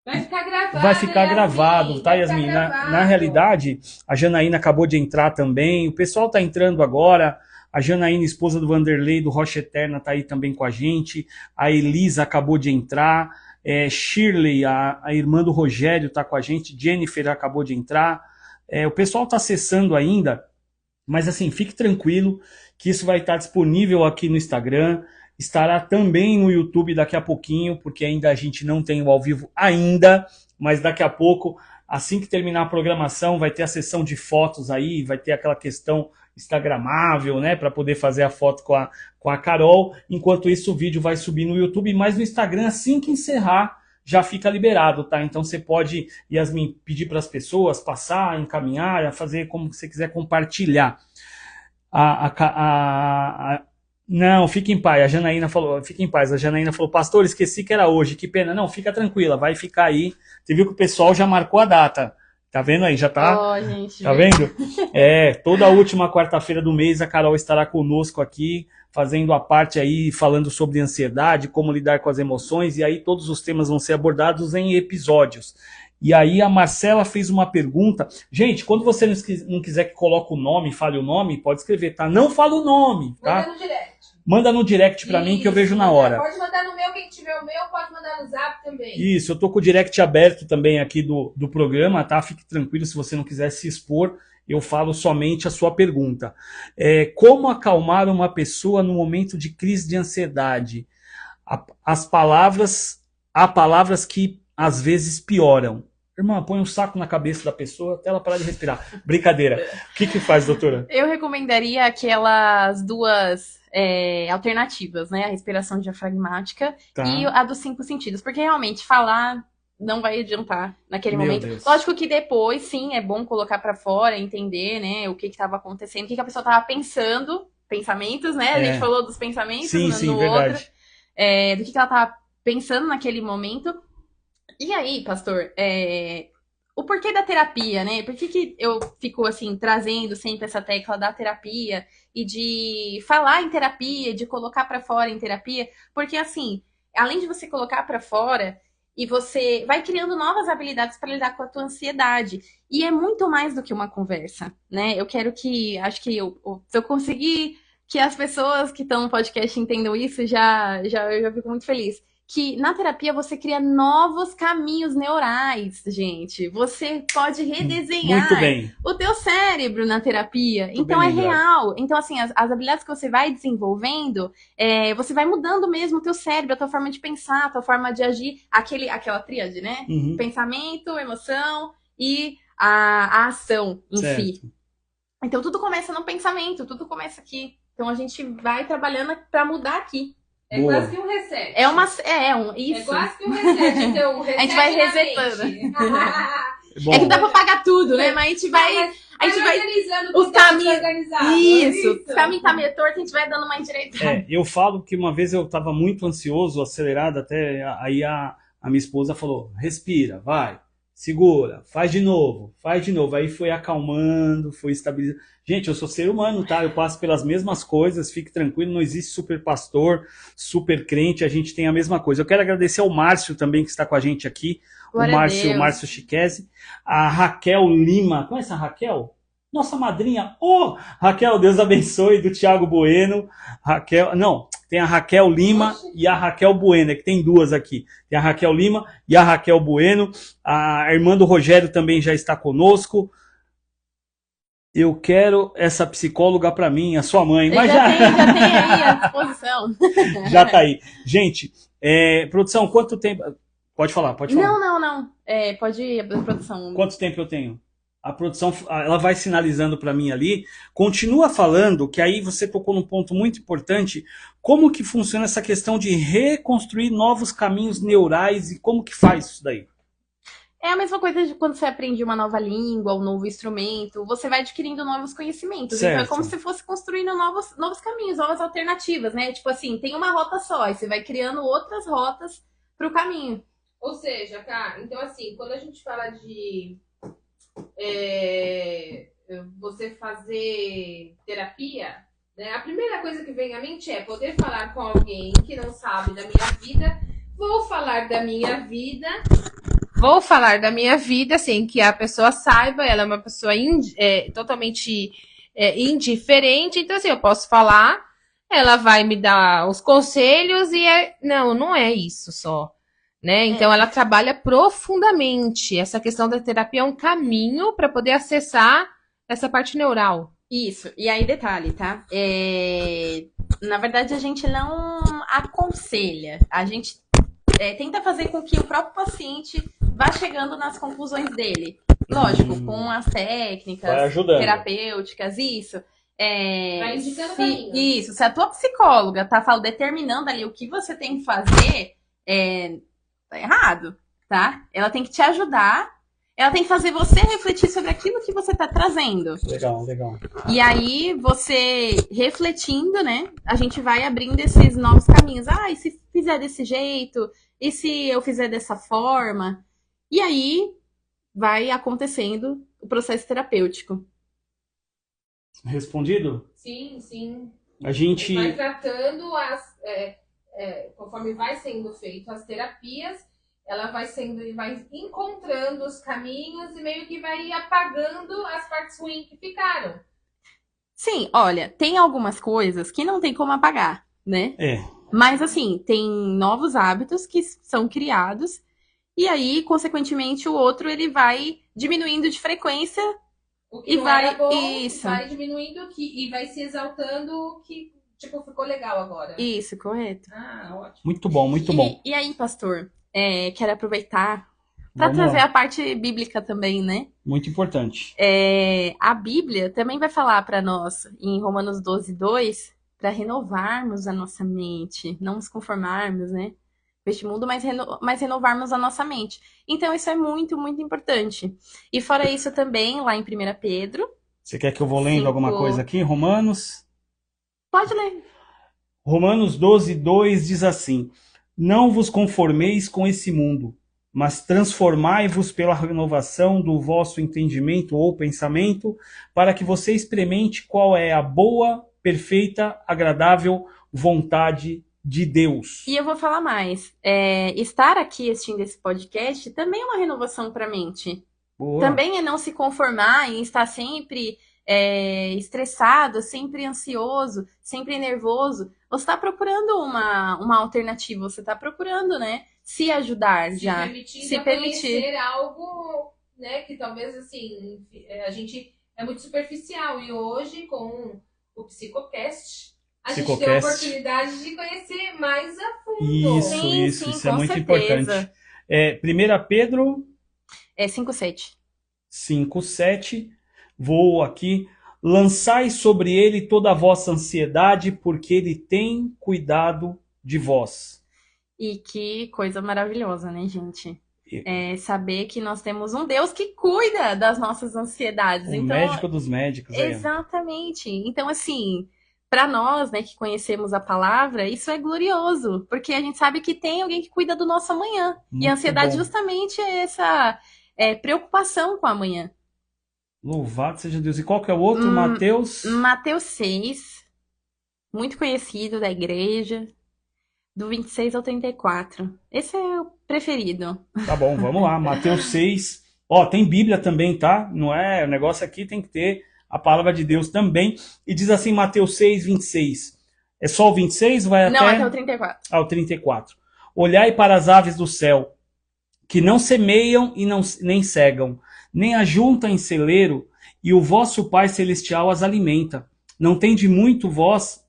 Vai ficar gravado.
Vai ficar gravado, tá, Yasmin? Na realidade, a Janaína acabou de entrar também, o pessoal tá entrando agora, a Janaína, esposa do Vanderlei, do Rocha Eterna, tá aí também com a gente, a Elisa acabou de entrar, Shirley, a irmã do Rogério, está com a gente. Jennifer acabou de entrar. O pessoal está acessando ainda, mas assim, fique tranquilo que isso vai estar disponível aqui no Instagram. Estará também no YouTube daqui a pouquinho, porque ainda a gente não tem o ao vivo ainda, mas daqui a pouco, assim que terminar a programação, vai ter a sessão de fotos aí, vai ter aquela questão instagramável, né, para poder fazer a foto com a Carol. Enquanto isso, o vídeo vai subir no YouTube, mas no Instagram, assim que encerrar, já fica liberado, tá? Então você pode, Yasmin, pedir para as pessoas passar, encaminhar, fazer como você quiser, compartilhar. Não, fique em paz. A Janaína falou, fique em paz. A Janaína falou, pastor, esqueci que era hoje, que pena. Não, fica tranquila, vai ficar aí. Você viu que o pessoal já marcou a data. Tá vendo aí? Já tá?
Gente,
tá vendo? Toda a última quarta-feira do mês a Carol estará conosco aqui, fazendo a parte aí, falando sobre ansiedade, como lidar com as emoções, e aí todos os temas vão ser abordados em episódios. E aí a Marcela fez uma pergunta. Gente, quando você não quiser que coloque o nome, fale o nome, pode escrever, tá? Não fala o nome, tá?
Manda no direct.
Manda no direct pra mim que eu vejo na hora.
Pode mandar no meu, quem tiver o meu, pode mandar no zap também.
Isso, eu tô com o direct aberto também aqui do programa, tá? Fique tranquilo, se você não quiser se expor, eu falo somente a sua pergunta. Como acalmar uma pessoa no momento de crise de ansiedade? Há palavras que às vezes pioram. Irmã, põe um saco na cabeça da pessoa até ela parar de respirar. Brincadeira. O que faz, doutora?
Eu recomendaria aquelas duas alternativas, né? A respiração diafragmática e a dos 5 sentidos. Porque realmente falar não vai adiantar naquele momento.
Deus.
Lógico que depois, sim, é bom colocar pra fora, entender, né? O que estava acontecendo, o que a pessoa estava pensando. Pensamentos, né? A gente falou dos pensamentos
sim,
no
verdade.
outro. Do que ela estava pensando naquele momento. E aí, pastor, o porquê da terapia, né? Por que eu fico, assim, trazendo sempre essa tecla da terapia e de falar em terapia, de colocar pra fora em terapia? Porque, assim, além de você colocar pra fora, e você vai criando novas habilidades para lidar com a tua ansiedade. E é muito mais do que uma conversa, né? Eu quero acho que se eu conseguir que as pessoas que estão no podcast entendam isso, eu já fico muito feliz. Que na terapia você cria novos caminhos neurais, gente. Você pode redesenhar o teu cérebro na terapia.
Muito
então
bem,
é real. Então, assim, as habilidades que você vai desenvolvendo, você vai mudando mesmo o teu cérebro, a tua forma de pensar, a tua forma de agir. Aquela tríade, né?
Uhum.
Pensamento, emoção e a ação em si. Então tudo começa no pensamento, tudo começa aqui. Então a gente vai trabalhando para mudar aqui.
É Boa. Quase que um reset.
Isso.
É quase que um reset. Então,
a gente vai resetando. É que dá pra pagar tudo, né? Mas a gente vai. A gente vai
organizando
os caminhos. Isso.
Os
caminhos tá meio torto, a gente vai dando uma endireitada.
Eu falo que uma vez eu tava muito ansioso, acelerado, até aí a minha esposa falou: respira, vai, segura, faz de novo. Aí foi acalmando, foi estabilizando. Gente, eu sou ser humano, tá? Eu passo pelas mesmas coisas, fique tranquilo, não existe super pastor, super crente, a gente tem a mesma coisa. Eu quero agradecer ao Márcio também, que está com a gente aqui, o Márcio Chiquese, a Raquel Lima. Conhece a Raquel? Nossa madrinha. Raquel, Deus abençoe, do Thiago Bueno. Tem a Raquel Lima e a Raquel Bueno, que tem duas aqui. Tem a Raquel Lima e a Raquel Bueno. A irmã do Rogério também já está conosco. Eu quero essa psicóloga para mim, a sua mãe. Mas
já tem aí à disposição.
Já tá aí. Gente, produção, quanto tempo... Pode falar.
Não. Pode ir, produção.
Quanto tempo eu tenho? A produção, ela vai sinalizando para mim ali. Continua falando, que aí você tocou num ponto muito importante. Como que funciona essa questão de reconstruir novos caminhos neurais e como que faz isso daí?
É a mesma coisa de quando você aprende uma nova língua, um novo instrumento, você vai adquirindo novos conhecimentos.
Certo.
Então é como se fosse construindo novos caminhos, novas alternativas, né? Tipo assim, tem uma rota só, aí você vai criando outras rotas pro caminho.
Ou seja, cara, então assim, quando a gente fala de você fazer terapia, né, a primeira coisa que vem à mente é poder falar com alguém que não sabe da minha vida. Vou falar da minha vida, assim, que a pessoa saiba, ela é uma pessoa totalmente indiferente, então assim, eu posso falar, ela vai me dar os conselhos e não é isso só, né? Então ela trabalha profundamente. Essa questão da terapia é um caminho para poder acessar essa parte neural.
Isso. E aí, detalhe, tá? Na verdade, a gente não aconselha. A gente tenta fazer com que o próprio paciente vá chegando nas conclusões dele. Lógico, com as técnicas terapêuticas, isso.
Vai indicando caminho.
Isso. Se a tua psicóloga tá determinando ali o que você tem que fazer, tá errado, tá? Ela tem que te ajudar. Ela tem que fazer você refletir sobre aquilo que você tá trazendo.
Legal, legal.
E aí, você refletindo, né? A gente vai abrindo esses novos caminhos. E se fizer desse jeito? E se eu fizer dessa forma? E aí, vai acontecendo o processo terapêutico.
Respondido?
Sim, sim.
A gente
vai tratando conforme vai sendo feito as terapias, ela vai encontrando os caminhos e meio que vai apagando as partes ruins que ficaram.
Sim, olha, tem algumas coisas que não tem como apagar, né? Mas assim, tem novos hábitos que são criados e aí, consequentemente, o outro ele vai diminuindo de frequência.
O que não era bom, vai diminuindo e vai se exaltando que, ficou legal agora.
Isso, correto.
Ótimo.
Muito bom, muito bom.
E aí, pastor, quero aproveitar para trazer a parte bíblica também, né?
Muito importante.
A Bíblia também vai falar para nós, em Romanos 12:2, para renovarmos a nossa mente, não nos conformarmos, né? Este mundo, mas renovarmos a nossa mente. Então, isso é muito, muito importante. E fora isso também, lá em 1 Pedro...
Você quer que eu vou lendo alguma coisa aqui? Romanos?
Pode ler.
Romanos 12:2 diz assim: não vos conformeis com esse mundo, mas transformai-vos pela renovação do vosso entendimento ou pensamento, para que você experimente qual é a boa, perfeita, agradável vontade de Deus.
E eu vou falar mais. Estar aqui assistindo esse podcast também é uma renovação para a mente.
Boa.
Também é não se conformar em estar sempre estressado, sempre ansioso, sempre nervoso. Você está procurando uma alternativa, você está procurando, né, se ajudar já.
Se permitir algo, né, que talvez assim, a gente é muito superficial. E hoje, com o Psicocast, a gente tem a oportunidade de conhecer mais a fundo.
Isso é muito importante. 1 Pedro
5:7.
5:7. Vou aqui. Lançai sobre ele toda a vossa ansiedade, porque ele tem cuidado de vós.
E que coisa maravilhosa, né, gente? Saber que nós temos um Deus que cuida das nossas ansiedades.
O médico dos médicos.
Exatamente. Então, assim, para nós, né, que conhecemos a palavra, isso é glorioso, porque a gente sabe que tem alguém que cuida do nosso amanhã.
Muito
e a ansiedade
bom.
justamente é essa preocupação com o amanhã.
Louvado seja Deus. E qual que é o outro? Mateus?
Mateus 6, muito conhecido da igreja, do 26 ao 34. Esse é o preferido.
Tá bom, vamos lá. Mateus 6. Tem Bíblia também, tá? Não é? O negócio aqui tem que ter a palavra de Deus também. E diz assim, Mateus 6:26. É só o 26? Vai
Não, até o 34.
Ao 34. Olhai para as aves do céu, que não semeiam e nem cegam, nem ajuntam em celeiro, e o vosso Pai Celestial as alimenta. Não tende muito vós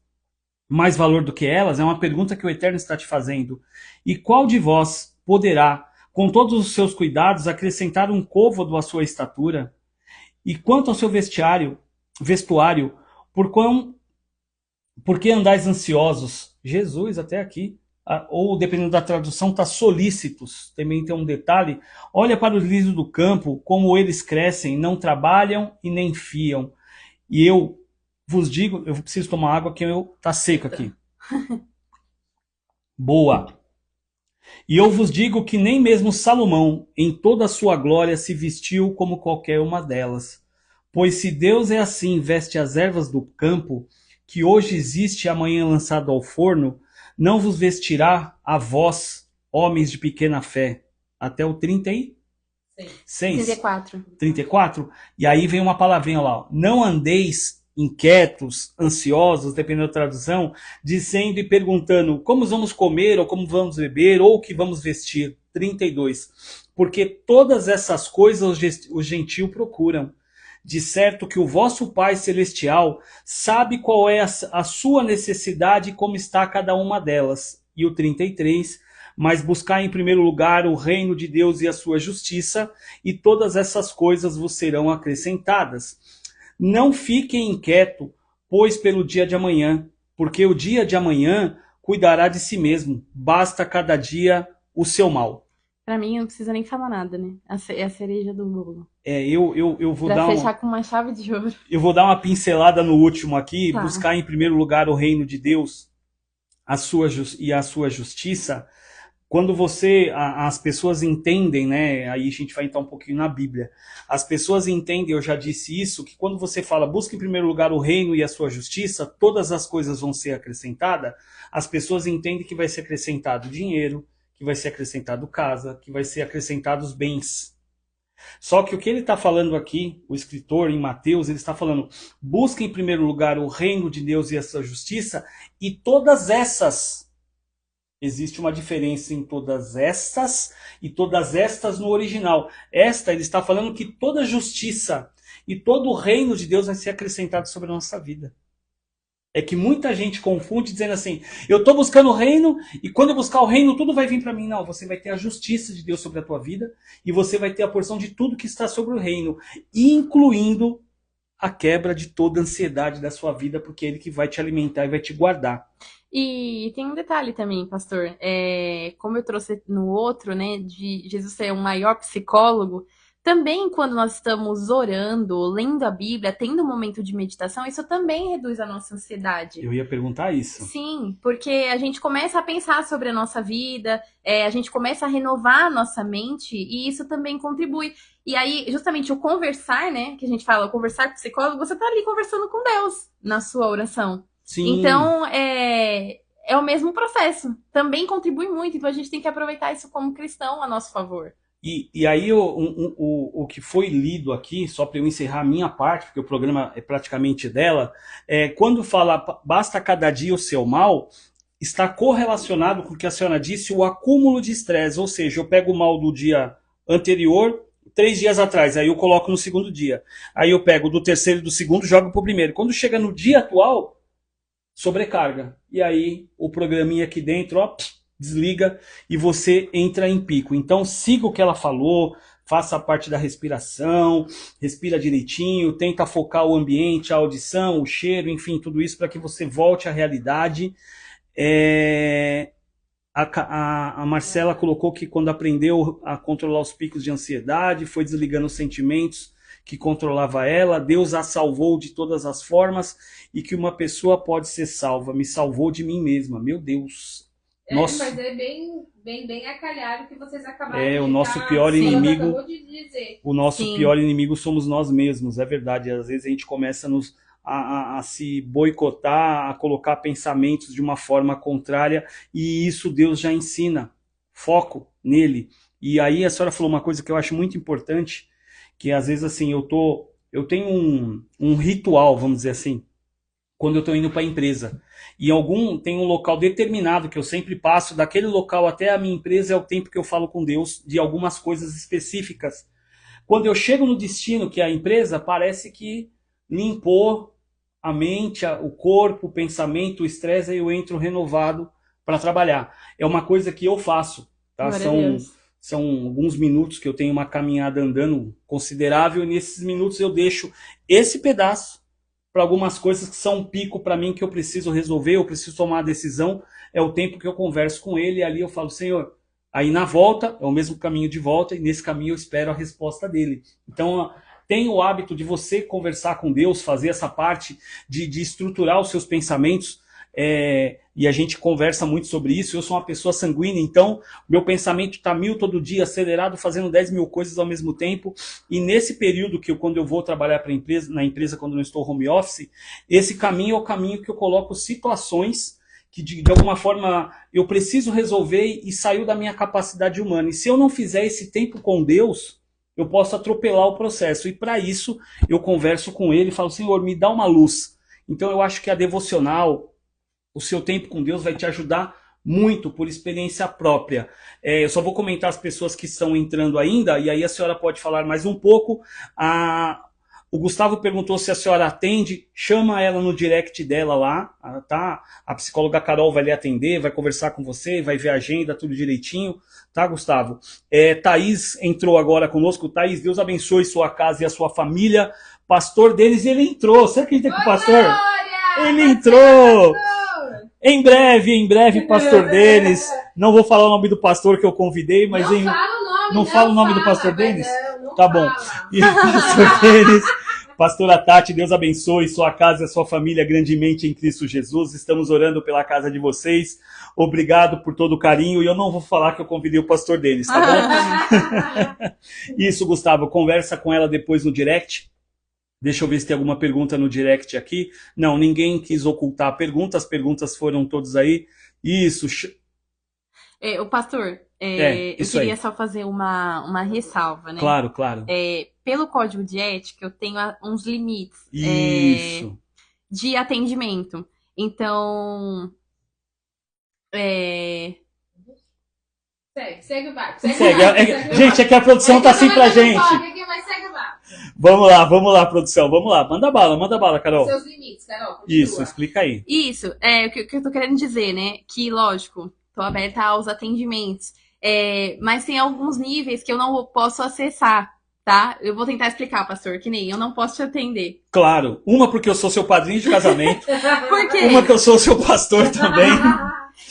mais valor do que elas? É uma pergunta que o Eterno está te fazendo. E qual de vós poderá, com todos os seus cuidados, acrescentar um côvado à sua estatura? E quanto ao seu vestuário, por que andais ansiosos? Jesus, até aqui. Ou, dependendo da tradução, está solícitos. Também tem um detalhe. Olha para os lírios do campo, como eles crescem, não trabalham e nem fiam. E eu vos digo, eu preciso tomar água, que tá seco aqui. Boa. E eu vos digo que nem mesmo Salomão, em toda a sua glória, se vestiu como qualquer uma delas. Pois se Deus é assim, veste as ervas do campo, que hoje existe e amanhã lançado ao forno, não vos vestirá a vós, homens de pequena fé. Até o 36?
34.
34? E aí vem uma palavrinha lá. Não andeis inquietos, ansiosos, dependendo da tradução, dizendo e perguntando como vamos comer, ou como vamos beber, ou o que vamos vestir. 32. Porque todas essas coisas os gentios procuram. De certo que o vosso Pai Celestial sabe qual é a sua necessidade e como está cada uma delas. E o 33, mas buscar em primeiro lugar o reino de Deus e a sua justiça, e todas essas coisas vos serão acrescentadas. Não fiquem inquietos, pois pelo dia de amanhã, porque o dia de amanhã cuidará de si mesmo, basta cada dia o seu mal.
Pra mim, não precisa nem falar nada, né? É a cereja do bolo.
Eu vou
pra
dar
fechar com uma chave de ouro.
Eu vou dar uma pincelada no último aqui,
Tá.
Buscar em primeiro lugar o reino de Deus e a sua justiça. Quando as pessoas entendem, né? Aí a gente vai entrar um pouquinho na Bíblia. As pessoas entendem, eu já disse isso, que quando você fala busca em primeiro lugar o reino e a sua justiça, todas as coisas vão ser acrescentadas. As pessoas entendem que vai ser acrescentado dinheiro, que vai ser acrescentado casa, que vai ser acrescentado os bens. Só que o que ele está falando aqui, o escritor em Mateus, ele está falando, busca em primeiro lugar o reino de Deus e a sua justiça, e todas essas, existe uma diferença em todas estas e todas estas no original. Esta, ele está falando que toda justiça e todo o reino de Deus vai ser acrescentado sobre a nossa vida. É que muita gente confunde dizendo assim, eu estou buscando o reino e quando eu buscar o reino tudo vai vir para mim. Não, você vai ter a justiça de Deus sobre a tua vida e você vai ter a porção de tudo que está sobre o reino, incluindo a quebra de toda a ansiedade da sua vida, porque é Ele que vai te alimentar e vai te guardar.
E tem um detalhe também, pastor. Como eu trouxe no outro, né, de Jesus ser um maior psicólogo, também quando nós estamos orando, lendo a Bíblia, tendo um momento de meditação, isso também reduz a nossa ansiedade.
Eu ia perguntar isso.
Sim, porque a gente começa a pensar sobre a nossa vida, a gente começa a renovar a nossa mente e isso também contribui. E aí, justamente o conversar, né, que a gente fala, o conversar com o psicólogo, você tá ali conversando com Deus na sua oração.
Sim.
Então, é o mesmo processo. Também contribui muito, então a gente tem que aproveitar isso como cristão a nosso favor.
E aí o que foi lido aqui, só para eu encerrar a minha parte, porque o programa é praticamente dela, quando fala basta cada dia o seu mal, está correlacionado com o que a senhora disse, o acúmulo de estresse, ou seja, eu pego o mal do dia anterior, 3 dias atrás, aí eu coloco no segundo dia, aí eu pego do terceiro e do segundo, jogo pro primeiro. Quando chega no dia atual, sobrecarga, e aí o programinha aqui dentro, ó, desliga e você entra em pico. Então siga o que ela falou, faça a parte da respiração, respira direitinho, tenta focar o ambiente, a audição, o cheiro, enfim, tudo isso para que você volte à realidade. A Marcela colocou que quando aprendeu a controlar os picos de ansiedade, foi desligando os sentimentos que controlava ela, Deus a salvou de todas as formas e que uma pessoa pode ser salva, me salvou de mim mesma, meu Deus.
Mas é bem acalhado que vocês acabaram de
o nosso pior inimigo. O nosso
Sim.
pior inimigo somos nós mesmos, é verdade. Às vezes a gente começa a se boicotar, a colocar pensamentos de uma forma contrária, e isso Deus já ensina. Foco nele. E aí a senhora falou uma coisa que eu acho muito importante, que às vezes assim, eu tenho um ritual, vamos dizer assim, quando eu estou indo para a empresa. E tem um local determinado que eu sempre passo, daquele local até a minha empresa é o tempo que eu falo com Deus de algumas coisas específicas. Quando eu chego no destino, que é a empresa, parece que limpou a mente, o corpo, o pensamento, o estresse, aí eu entro renovado para trabalhar. É uma coisa que eu faço, tá? São alguns minutos que eu tenho uma caminhada andando considerável, e nesses minutos eu deixo esse pedaço para algumas coisas que são um pico para mim, que eu preciso resolver, eu preciso tomar a decisão, é o tempo que eu converso com ele, e ali eu falo, Senhor, aí na volta, é o mesmo caminho de volta, e nesse caminho eu espero a resposta dele. Então, tenha o hábito de você conversar com Deus, fazer essa parte de estruturar os seus pensamentos, e a gente conversa muito sobre isso. Eu sou uma pessoa sanguínea, então meu pensamento está 1000 todo dia, acelerado, fazendo 10.000 coisas ao mesmo tempo, e nesse período quando eu vou trabalhar na empresa, quando eu não estou home office, esse caminho é o caminho que eu coloco situações que de alguma forma eu preciso resolver e saiu da minha capacidade humana, e se eu não fizer esse tempo com Deus, eu posso atropelar o processo. E para isso, eu converso com ele e falo, Senhor, me dá uma luz. Então eu acho que a devocional, o seu tempo com Deus vai te ajudar muito por experiência própria. Eu só vou comentar as pessoas que estão entrando ainda, e aí a senhora pode falar mais um pouco. O Gustavo perguntou se a senhora atende, chama ela no direct dela lá, tá? A psicóloga Carol vai lhe atender, vai conversar com você, vai ver a agenda, tudo direitinho, tá, Gustavo? Thaís entrou agora conosco. Thaís, Deus abençoe sua casa e a sua família. Pastor deles, ele entrou. Você acredita que o pastor? Glória! Ele entrou! Em breve, pastor Denis. Não vou falar o nome do pastor que eu convidei, mas não fala o nome do pastor Denis? Tá bom. E pastor Denis, pastora Tati, Deus abençoe sua casa e a sua família grandemente em Cristo Jesus. Estamos orando pela casa de vocês. Obrigado por todo o carinho. E eu não vou falar que eu convidei o pastor Denis, tá bom? Isso, Gustavo, conversa com ela depois no direct. Deixa eu ver se tem alguma pergunta no direct aqui. Não, ninguém quis ocultar a pergunta. As perguntas foram todas aí. Isso.
O pastor, eu queria só fazer uma ressalva, né?
Claro.
Pelo código de ética, eu tenho uns limites de atendimento. Então...
Segue o barco.
Gente, é que a produção tá assim pra gente. Vamos lá, produção. Vamos lá. Manda bala, Carol.
Seus limites, Carol. Continua.
Isso, explica aí.
Isso, o que eu tô querendo dizer, né? Que, lógico, tô aberta aos atendimentos. Mas tem alguns níveis que eu não posso acessar, tá? Eu vou tentar explicar, pastor, que nem eu não posso te atender.
Claro. Uma porque eu sou seu padrinho de casamento.
Por quê?
Uma que eu sou seu pastor também.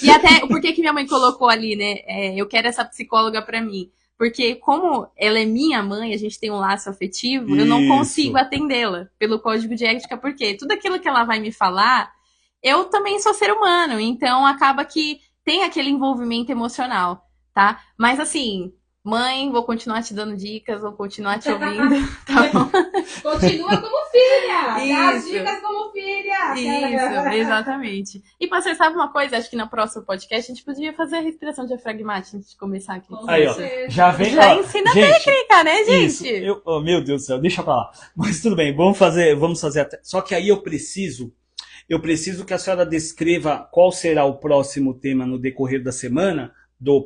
E até, por que minha mãe colocou ali, né? Eu quero essa psicóloga pra mim. Porque como ela é minha mãe, a gente tem um laço afetivo, eu não consigo atendê-la pelo código de ética, porque tudo aquilo que ela vai me falar, eu também sou ser humano, então acaba que tem aquele envolvimento emocional, tá? Mas assim, mãe, vou continuar te dando dicas, vou continuar te ouvindo, tá bom?
Continua como filha!
Isso.
Dá as dicas como filha!
Isso, exatamente. E você sabe uma coisa? Acho que no próximo podcast a gente podia fazer a respiração diafragmática antes de começar aqui.
Aí, ó, já ensina
a técnica, né, gente?
Isso, meu Deus do céu, deixa pra lá. Mas tudo bem, vamos fazer até. Só que aí eu preciso que a senhora descreva qual será o próximo tema no decorrer da semana,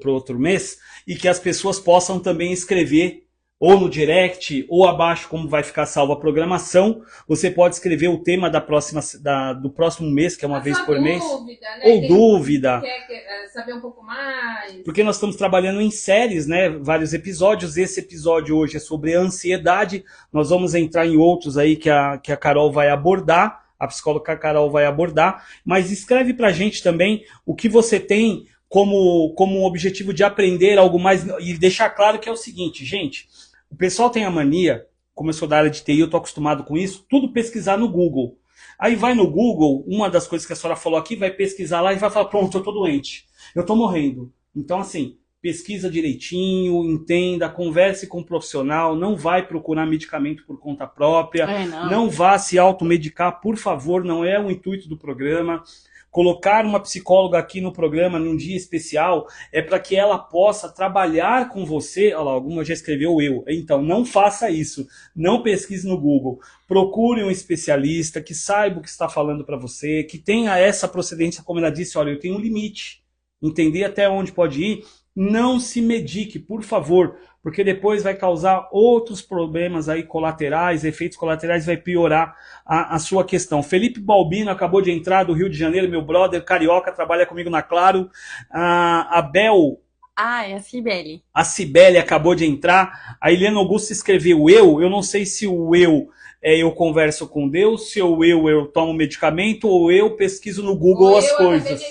pro outro mês, e que as pessoas possam também escrever ou no direct, ou abaixo, como vai ficar salva a programação, você pode escrever o tema do próximo mês, que é uma vez por mês.
Né?
Ou dúvida.
Quer saber um pouco mais?
Porque nós estamos trabalhando em séries, né? Vários episódios. Esse episódio hoje é sobre ansiedade. Nós vamos entrar em outros aí que a Carol vai abordar, a psicóloga Carol vai abordar. Mas escreve pra gente também o que você tem como um objetivo de aprender algo mais. E deixar claro que é o seguinte, gente. O pessoal tem a mania, como eu sou da área de TI, eu tô acostumado com isso, tudo pesquisar no Google. Aí vai no Google, uma das coisas que a senhora falou aqui, vai pesquisar lá e vai falar, pronto, eu tô doente, eu tô morrendo. Então, assim, pesquisa direitinho, entenda, converse com um profissional, não vai procurar medicamento por conta própria, não vá se automedicar, por favor, não é o intuito do programa. Colocar uma psicóloga aqui no programa num dia especial é para que ela possa trabalhar com você. Olha lá, alguma já escreveu eu. Então, não faça isso. Não pesquise no Google. Procure um especialista que saiba o que está falando para você, que tenha essa procedência, como ela disse, olha, eu tenho um limite. Entender até onde pode ir. Não se medique, por favor, porque depois vai causar outros problemas aí colaterais, efeitos colaterais, vai piorar a sua questão. Felipe Balbino acabou de entrar do Rio de Janeiro, meu brother, carioca, trabalha comigo na Claro. A Bel...
é a Cibele.
A Cibele acabou de entrar. A Helena Augusto escreveu eu não sei se o eu converso com Deus, se eu tomo medicamento, ou eu pesquiso no Google as coisas.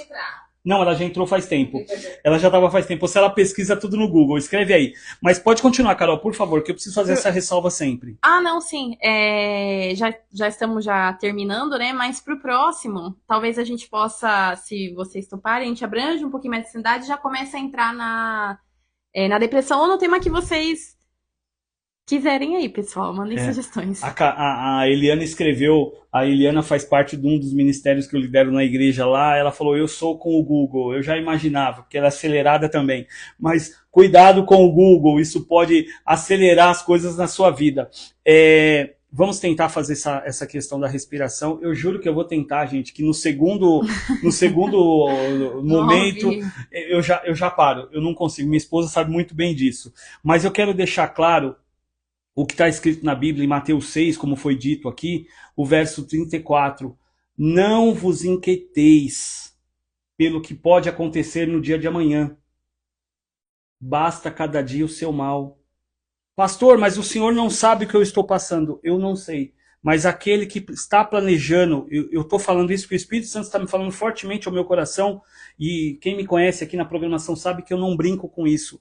Não, ela já entrou faz tempo. Ela já estava faz tempo. Ou se ela pesquisa tudo no Google, escreve aí. Mas pode continuar, Carol, por favor, que eu preciso fazer essa ressalva sempre.
Não, sim. Já estamos terminando, né? Mas pro próximo, talvez a gente possa, se vocês toparem, a gente abrange um pouquinho mais de ansiedade e já começa a entrar na depressão ou no tema que vocês quiserem aí, pessoal, mandem sugestões.
A Eliana escreveu, a Eliana faz parte de um dos ministérios que eu lidero na igreja lá, ela falou, eu sou com o Google, eu já imaginava, porque ela é acelerada também, mas cuidado com o Google, isso pode acelerar as coisas na sua vida. Vamos tentar fazer essa questão da respiração. Eu juro que eu vou tentar, gente, que no segundo momento eu já paro. Eu não consigo. Minha esposa sabe muito bem disso. Mas eu quero deixar claro o que está escrito na Bíblia, em Mateus 6, como foi dito aqui, o verso 34. Não vos inquieteis pelo que pode acontecer no dia de amanhã. Basta cada dia o seu mal. Pastor, mas o senhor não sabe o que eu estou passando. Eu não sei. Mas aquele que está planejando, eu estou falando isso porque o Espírito Santo está me falando fortemente ao meu coração, e quem me conhece aqui na programação sabe que eu não brinco com isso.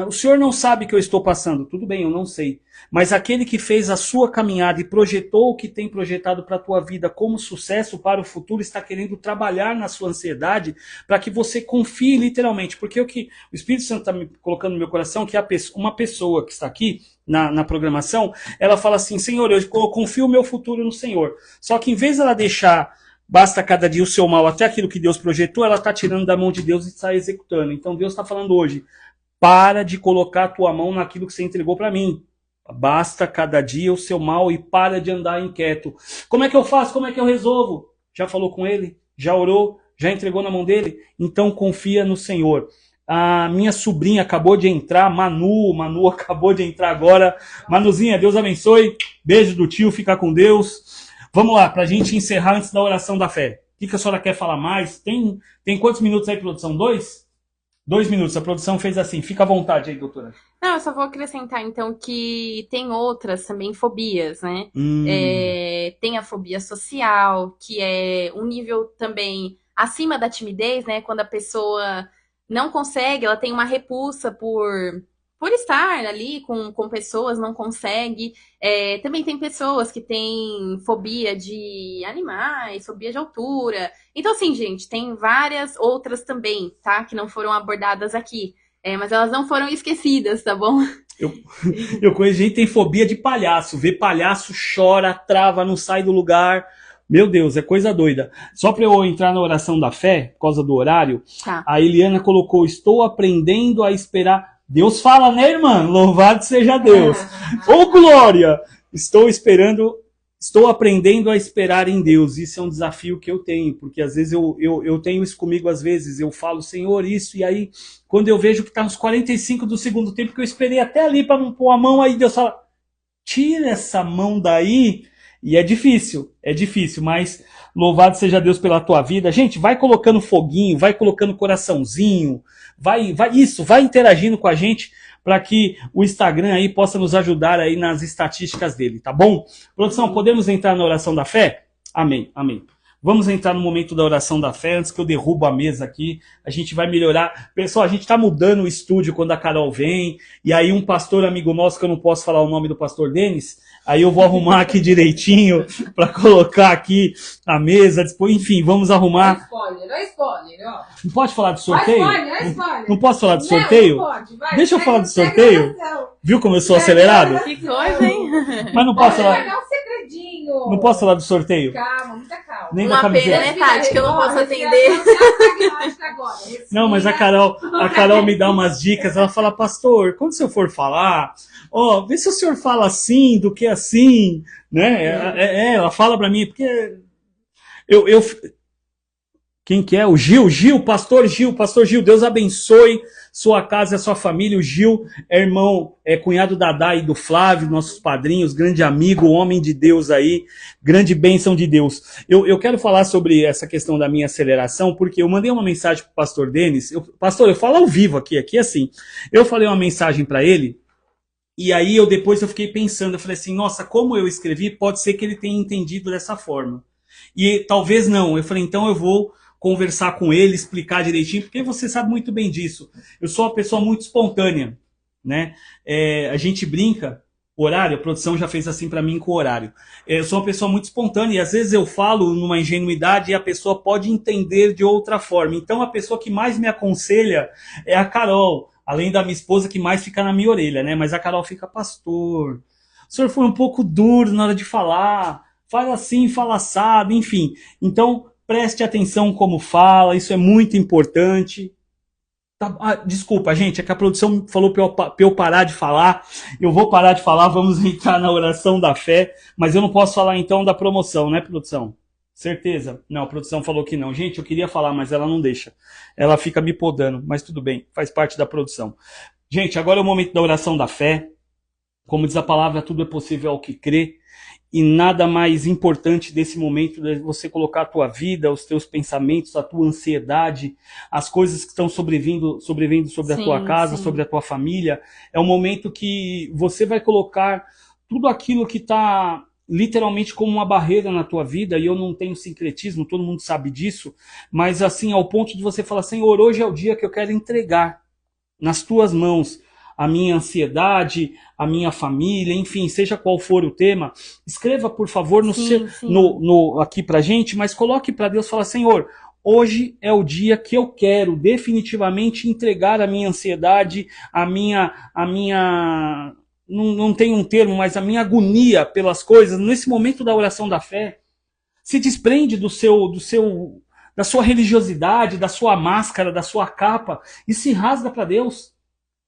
O senhor não sabe o que eu estou passando. Tudo bem, eu não sei. Mas aquele que fez a sua caminhada e projetou o que tem projetado para a tua vida como sucesso para o futuro, está querendo trabalhar na sua ansiedade para que você confie literalmente. Porque o que o Espírito Santo está me colocando no meu coração, que uma pessoa que está aqui na programação, ela fala assim, Senhor, eu confio o meu futuro no Senhor. Só que em vez dela deixar basta cada dia o seu mal até aquilo que Deus projetou, ela está tirando da mão de Deus e está executando. Então Deus está falando hoje, para de colocar a tua mão naquilo que você entregou para mim. Basta cada dia o seu mal e para de andar inquieto. Como é que eu faço? Como é que eu resolvo? Já falou com ele? Já orou? Já entregou na mão dele? Então confia no Senhor. A minha sobrinha acabou de entrar, Manu acabou de entrar agora. Manuzinha, Deus abençoe. Beijo do tio, fica com Deus. Vamos lá, para a gente encerrar antes da oração da fé. O que a senhora quer falar mais? Tem quantos minutos aí, produção? 2? 2 minutos, a produção fez assim. Fica à vontade aí, doutora.
Não, eu só vou acrescentar, então, que tem outras também fobias, né? Tem a fobia social, que é um nível também acima da timidez, né? Quando a pessoa não consegue, ela tem uma repulsa por estar ali com pessoas, não consegue. Também tem pessoas que têm fobia de animais, fobia de altura. Então, assim, gente, tem várias outras também, tá? Que não foram abordadas aqui. Mas elas não foram esquecidas, tá bom?
Eu conheço gente que tem fobia de palhaço. Vê palhaço, chora, trava, não sai do lugar. Meu Deus, é coisa doida. Só para eu entrar na oração da fé, por causa do horário, tá. A Eliana colocou, estou aprendendo a esperar. Deus fala, né, irmã? Louvado seja Deus. Ô, glória! Estou aprendendo a esperar em Deus. Isso é um desafio que eu tenho, porque às vezes eu tenho isso comigo, às vezes eu falo, Senhor, isso, e aí quando eu vejo que está nos 45 do segundo tempo, que eu esperei até ali para não pôr a mão, aí Deus fala, tira essa mão daí, e é difícil, mas louvado seja Deus pela tua vida. Gente, vai colocando foguinho, vai colocando coraçãozinho, vai interagindo com a gente, para que o Instagram aí possa nos ajudar aí nas estatísticas dele, tá bom? Produção, podemos entrar na oração da fé? Amém, amém. Vamos entrar no momento da oração da fé, antes que eu derrubo a mesa aqui, a gente vai melhorar. Pessoal, a gente está mudando o estúdio quando a Carol vem, e aí um pastor amigo nosso, que eu não posso falar o nome do pastor Denis, aí eu vou arrumar aqui direitinho para colocar aqui a mesa, enfim, vamos arrumar.
Não spoiler, ó.
Não pode falar do sorteio?
Não spoiler.
Não posso falar do sorteio?
Não pode, vai.
Deixa eu falar do sorteio. Viu como eu sou acelerado?
Que coisa, hein?
Mas não posso falar.
Vai dar um segredinho.
Não posso falar do sorteio?
Calma, muita calma.
Nem
uma
da camiseta.
pena, né, Tati, que eu não posso atender.
Não, mas a Carol me dá umas dicas, ela fala, pastor, quando o senhor for falar, vê se o senhor fala assim, do que assim, né? Ela fala pra mim, porque quem que é? O Gil, pastor Gil, Deus abençoe sua casa e a sua família. O Gil é irmão, cunhado da Dai e do Flávio, nossos padrinhos, grande amigo, homem de Deus aí, grande bênção de Deus. Eu quero falar sobre essa questão da minha aceleração, porque eu mandei uma mensagem pro pastor Denis. Pastor, eu falo ao vivo aqui assim. Eu falei uma mensagem para ele, e aí depois eu fiquei pensando, eu falei assim, nossa, como eu escrevi, pode ser que ele tenha entendido dessa forma. E talvez não. Eu falei, então eu vou conversar com ele, explicar direitinho, porque você sabe muito bem disso. Eu sou uma pessoa muito espontânea, né? A gente brinca, horário, a produção já fez assim para mim com o horário. Eu sou uma pessoa muito espontânea e às vezes eu falo numa ingenuidade e a pessoa pode entender de outra forma. Então a pessoa que mais me aconselha é a Carol. Além da minha esposa, que mais fica na minha orelha, né? Mas a Carol fica, pastor, o senhor foi um pouco duro na hora de falar, fala assim, fala assado, enfim. Então, preste atenção como fala, isso é muito importante. Desculpa, gente, é que a produção falou para eu parar de falar. Eu vou parar de falar, vamos entrar na oração da fé, mas eu não posso falar então da promoção, né, produção? Certeza? Não, a produção falou que não. Gente, eu queria falar, mas ela não deixa. Ela fica me podando, mas tudo bem, faz parte da produção. Gente, agora é o momento da oração da fé. Como diz a palavra, tudo é possível ao que crê. E nada mais importante desse momento é você colocar a tua vida, os teus pensamentos, a tua ansiedade, as coisas que estão sobrevivendo sobre a tua casa, sobre a tua família. É um momento que você vai colocar tudo aquilo que está literalmente como uma barreira na tua vida, e eu não tenho sincretismo, todo mundo sabe disso, mas assim, ao ponto de você falar, Senhor, hoje é o dia que eu quero entregar nas tuas mãos a minha ansiedade, a minha família, enfim, seja qual for o tema, escreva, por favor, aqui pra gente, mas coloque para Deus, fala, Senhor, hoje é o dia que eu quero definitivamente entregar a minha ansiedade, a minha não tem um termo, mas a minha agonia pelas coisas, nesse momento da oração da fé, se desprende da sua religiosidade, da sua máscara, da sua capa, e se rasga para Deus.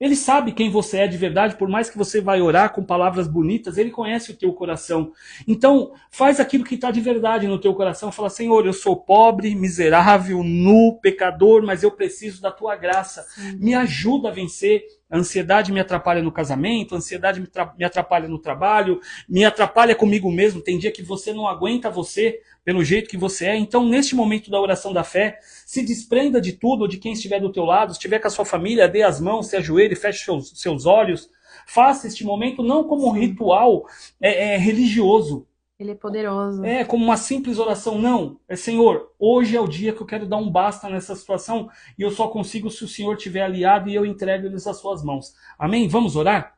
Ele sabe quem você é de verdade, por mais que você vai orar com palavras bonitas, ele conhece o teu coração. Então, faz aquilo que está de verdade no teu coração. Fala, Senhor, eu sou pobre, miserável, nu, pecador, mas eu preciso da tua graça. Me ajuda a vencer. A ansiedade me atrapalha no casamento, a ansiedade me atrapalha no trabalho, me atrapalha comigo mesmo. Tem dia que você não aguenta você pelo jeito que você é. Então, neste momento da oração da fé, se desprenda de tudo, de quem estiver do teu lado. Se estiver com a sua família, dê as mãos, se ajoelhe, feche seus olhos. Faça este momento não como um ritual religioso.
Ele é poderoso.
É, como uma simples oração. Não, Senhor, hoje é o dia que eu quero dar um basta nessa situação e eu só consigo se o Senhor tiver aliado e eu entrego eles às suas mãos. Amém? Vamos orar?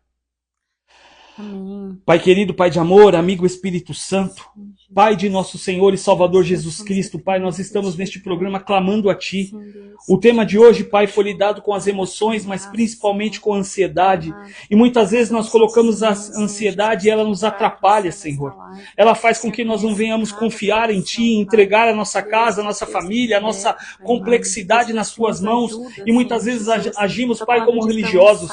Amém.
Pai querido, Pai de amor, amigo Espírito Santo, Pai de nosso Senhor e Salvador Jesus Cristo, Pai, nós estamos neste programa clamando a Ti. O tema de hoje, Pai, foi lidado com as emoções, mas principalmente com a ansiedade. E muitas vezes nós colocamos a ansiedade e ela nos atrapalha, Senhor. Ela faz com que nós não venhamos confiar em Ti, entregar a nossa casa, a nossa família, a nossa complexidade nas Tuas mãos. E muitas vezes agimos, Pai, como religiosos.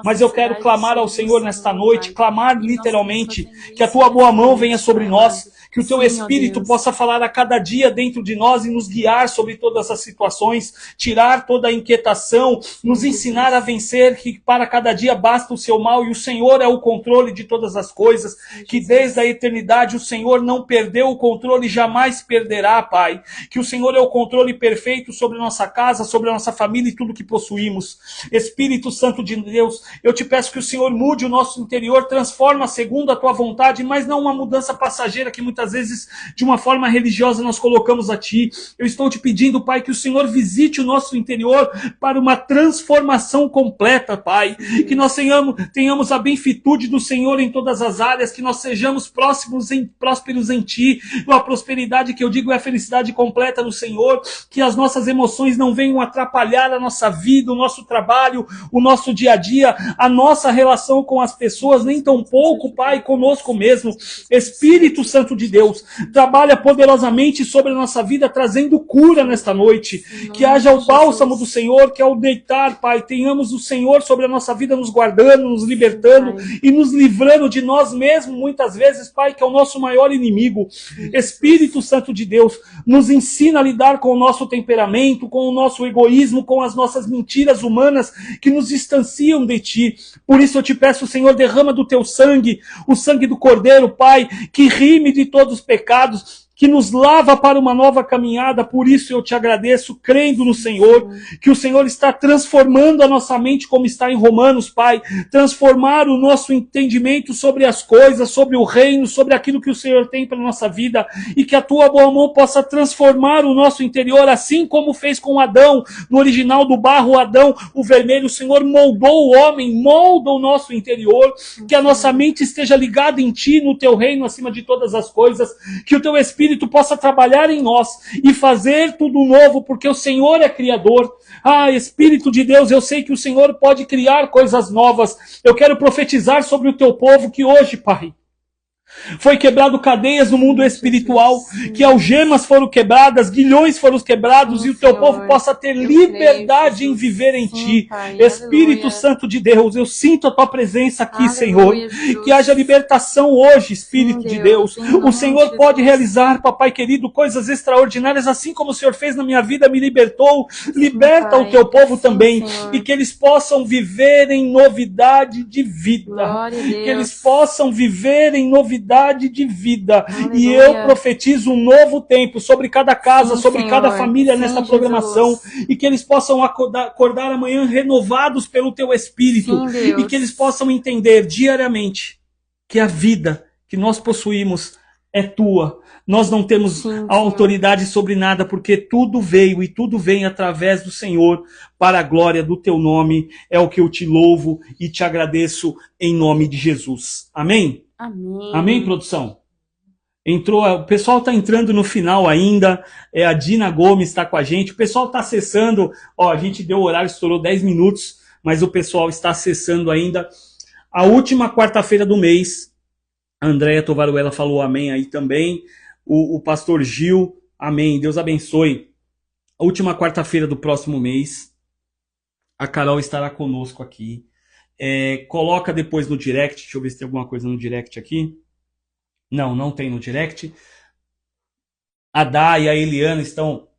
Mas eu quero clamar ao Senhor nesta noite, clamar literalmente, que a Tua boa mão venha sobre nós, que o Teu Espírito possa falar a cada dia dentro de nós e nos guiar sobre todas as situações, tirar toda a inquietação, nos ensinar a vencer, que para cada dia basta o Seu mal e o Senhor é o controle de todas as coisas, que desde a eternidade o Senhor não perdeu o controle e jamais perderá, Pai, que o Senhor é o controle perfeito sobre a nossa casa, sobre a nossa família e tudo que possuímos. Espírito Santo de Deus, eu te peço que o Senhor mude o nosso interior, transforma segundo a Tua vontade, mas não uma mudança passageira que muitas vezes de uma forma religiosa nós colocamos a Ti. Eu estou te pedindo, Pai, que o Senhor visite o nosso interior para uma transformação completa, Pai. Que nós tenhamos a benfitude do Senhor em todas as áreas, que nós sejamos prósperos em Ti. A prosperidade que eu digo é a felicidade completa no Senhor, que as nossas emoções não venham atrapalhar a nossa vida, o nosso trabalho, o nosso dia a dia, a nossa relação com as pessoas, nem tão pouco, Pai, conosco mesmo. Espírito Santo de Deus, trabalha poderosamente sobre a nossa vida, trazendo cura nesta noite. Que haja o bálsamo do Senhor, que ao deitar, Pai, tenhamos o Senhor sobre a nossa vida, nos guardando, nos libertando e nos livrando de nós mesmos, muitas vezes, Pai, que é o nosso maior inimigo. Espírito Santo de Deus, nos ensina a lidar com o nosso temperamento, com o nosso egoísmo, com as nossas mentiras humanas que nos distanciam de Ti. Por isso eu te peço, Senhor, derrama do Teu sangue, o sangue do Cordeiro, Pai, que rime de todos os pecados, que nos lava para uma nova caminhada. Por isso eu te agradeço, crendo no Senhor, que o Senhor está transformando a nossa mente, como está em Romanos, Pai, transformar o nosso entendimento sobre as coisas, sobre o reino, sobre aquilo que o Senhor tem para a nossa vida, e que a Tua boa mão possa transformar o nosso interior, assim como fez com Adão, no original do barro, Adão, o vermelho. O Senhor moldou o homem, molda o nosso interior, que a nossa mente esteja ligada em Ti, no Teu reino, acima de todas as coisas, que o Teu Espírito Espírito possa trabalhar em nós e fazer tudo novo, porque o Senhor é Criador. Ah, Espírito de Deus, eu sei que o Senhor pode criar coisas novas. Eu quero profetizar sobre o teu povo que hoje, Pai, foi quebrado cadeias no mundo espiritual, que algemas foram quebradas, guilhões foram quebrados, e o teu povo possa ter liberdade em viver em ti. Espírito Santo de Deus, eu sinto a tua presença aqui, Senhor. Que haja libertação hoje, Espírito de Deus. O Senhor pode realizar, papai querido, coisas extraordinárias, assim como o Senhor fez na minha vida, me libertou. Liberta o teu povo também, e que eles possam viver em novidade de vida. Que eles possam viver em novidade de vida. Aleluia. E eu profetizo um novo tempo sobre cada casa, sobre Senhor. Cada família nesta programação, e que eles possam acordar amanhã renovados pelo teu Espírito, e que eles possam entender diariamente que a vida que nós possuímos é tua. Nós não temos a autoridade sobre nada, porque tudo veio e tudo vem através do Senhor, para a glória do teu nome. É o que eu te louvo e te agradeço em nome de Jesus. Amém?
Amém.
Amém, produção? O pessoal está entrando no final ainda. A Dina Gomes está com a gente. O pessoal está acessando. A gente deu o horário, estourou 10 minutos, mas o pessoal está acessando ainda. A última quarta-feira do mês, a Andréia Tovaruela falou amém aí também. O pastor Gil, amém. Deus abençoe. A última quarta-feira do próximo mês, a Carol estará conosco aqui. Coloca depois no direct. Deixa eu ver se tem alguma coisa no direct aqui. Não tem no direct. A Dá e a Eliana estão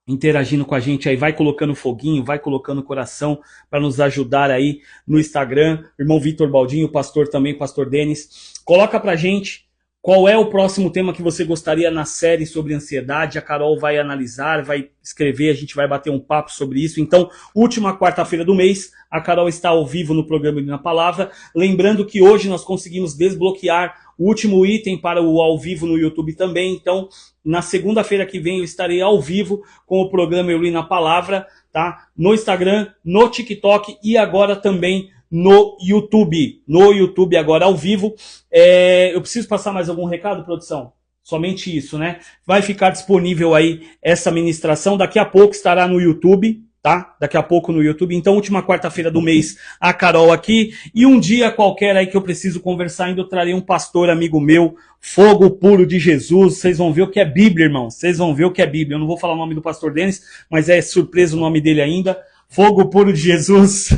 interagindo com a gente aí. Vai colocando foguinho, vai colocando coração para nos ajudar aí no Instagram. Irmão Vitor Baldinho, o pastor também, pastor Denis. Coloca pra gente qual é o próximo tema que você gostaria na série sobre ansiedade. A Carol vai analisar, vai escrever, a gente vai bater um papo sobre isso. Então, última quarta-feira do mês, a Carol está ao vivo no programa Na Palavra. Lembrando que hoje nós conseguimos desbloquear o último item para o ao vivo no YouTube também. Então, na segunda-feira que vem eu estarei ao vivo com o programa Eu Li na Palavra, tá? No Instagram, no TikTok e agora também no YouTube. No YouTube agora ao vivo. Eu preciso passar mais algum recado, produção? Somente isso, né? Vai ficar disponível aí essa ministração. Daqui a pouco estará no YouTube, tá? Daqui a pouco no YouTube. Então, última quarta-feira do mês, a Carol aqui. E um dia qualquer aí que eu preciso conversar ainda, eu trarei um pastor amigo meu, Fogo Puro de Jesus. Vocês vão ver o que é Bíblia, irmão. Vocês vão ver o que é Bíblia. Eu não vou falar o nome do pastor Denis, mas é surpresa o nome dele ainda. Fogo Puro de Jesus.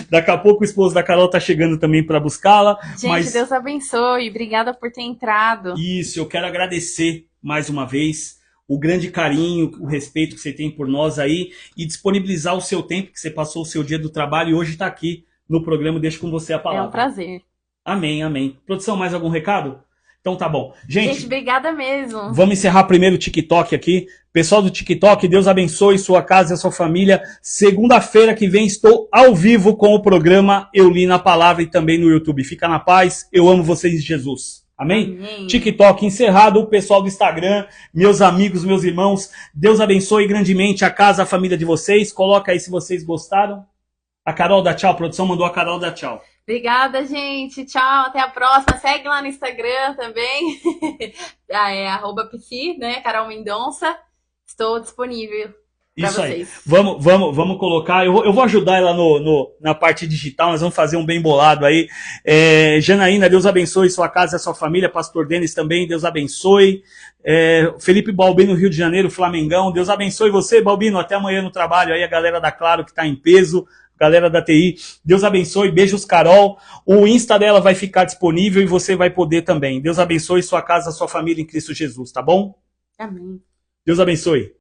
Daqui a pouco o esposo da Carol tá chegando também para buscá-la.
Gente, Deus abençoe. Obrigada por ter entrado.
Isso, eu quero agradecer mais uma vez o grande carinho, o respeito que você tem por nós aí e disponibilizar o seu tempo, que você passou o seu dia do trabalho e hoje está aqui no programa. Deixo com você a palavra.
É um prazer.
Amém, amém. Produção, mais algum recado? Então tá bom. Gente,
obrigada mesmo.
Vamos encerrar primeiro o TikTok aqui. Pessoal do TikTok, Deus abençoe sua casa e a sua família. Segunda-feira que vem estou ao vivo com o programa Eu Li na Palavra e também no YouTube. Fica na paz. Eu amo vocês, Jesus. Amém?
Amém.
TikTok encerrado. O pessoal do Instagram, meus amigos, meus irmãos. Deus abençoe grandemente a casa, a família de vocês. Coloca aí se vocês gostaram. A Carol dá tchau. A produção mandou a Carol dar tchau.
Obrigada, gente. Tchau, até a próxima. Segue lá no Instagram também. @psi, né? Carol Mendonça. Estou disponível para vocês.
Aí. Vamos colocar. Eu vou ajudar ela na parte digital. Nós vamos fazer um bem bolado aí. Janaína, Deus abençoe sua casa e a sua família. Pastor Denis também, Deus abençoe. Felipe Balbino, Rio de Janeiro, Flamengão. Deus abençoe você, Balbino. Até amanhã no trabalho. Aí a galera da Claro que está em peso. Galera da TI, Deus abençoe, beijos Carol, o Insta dela vai ficar disponível e você vai poder também. Deus abençoe sua casa, sua família em Cristo Jesus, tá bom?
Amém.
Deus abençoe.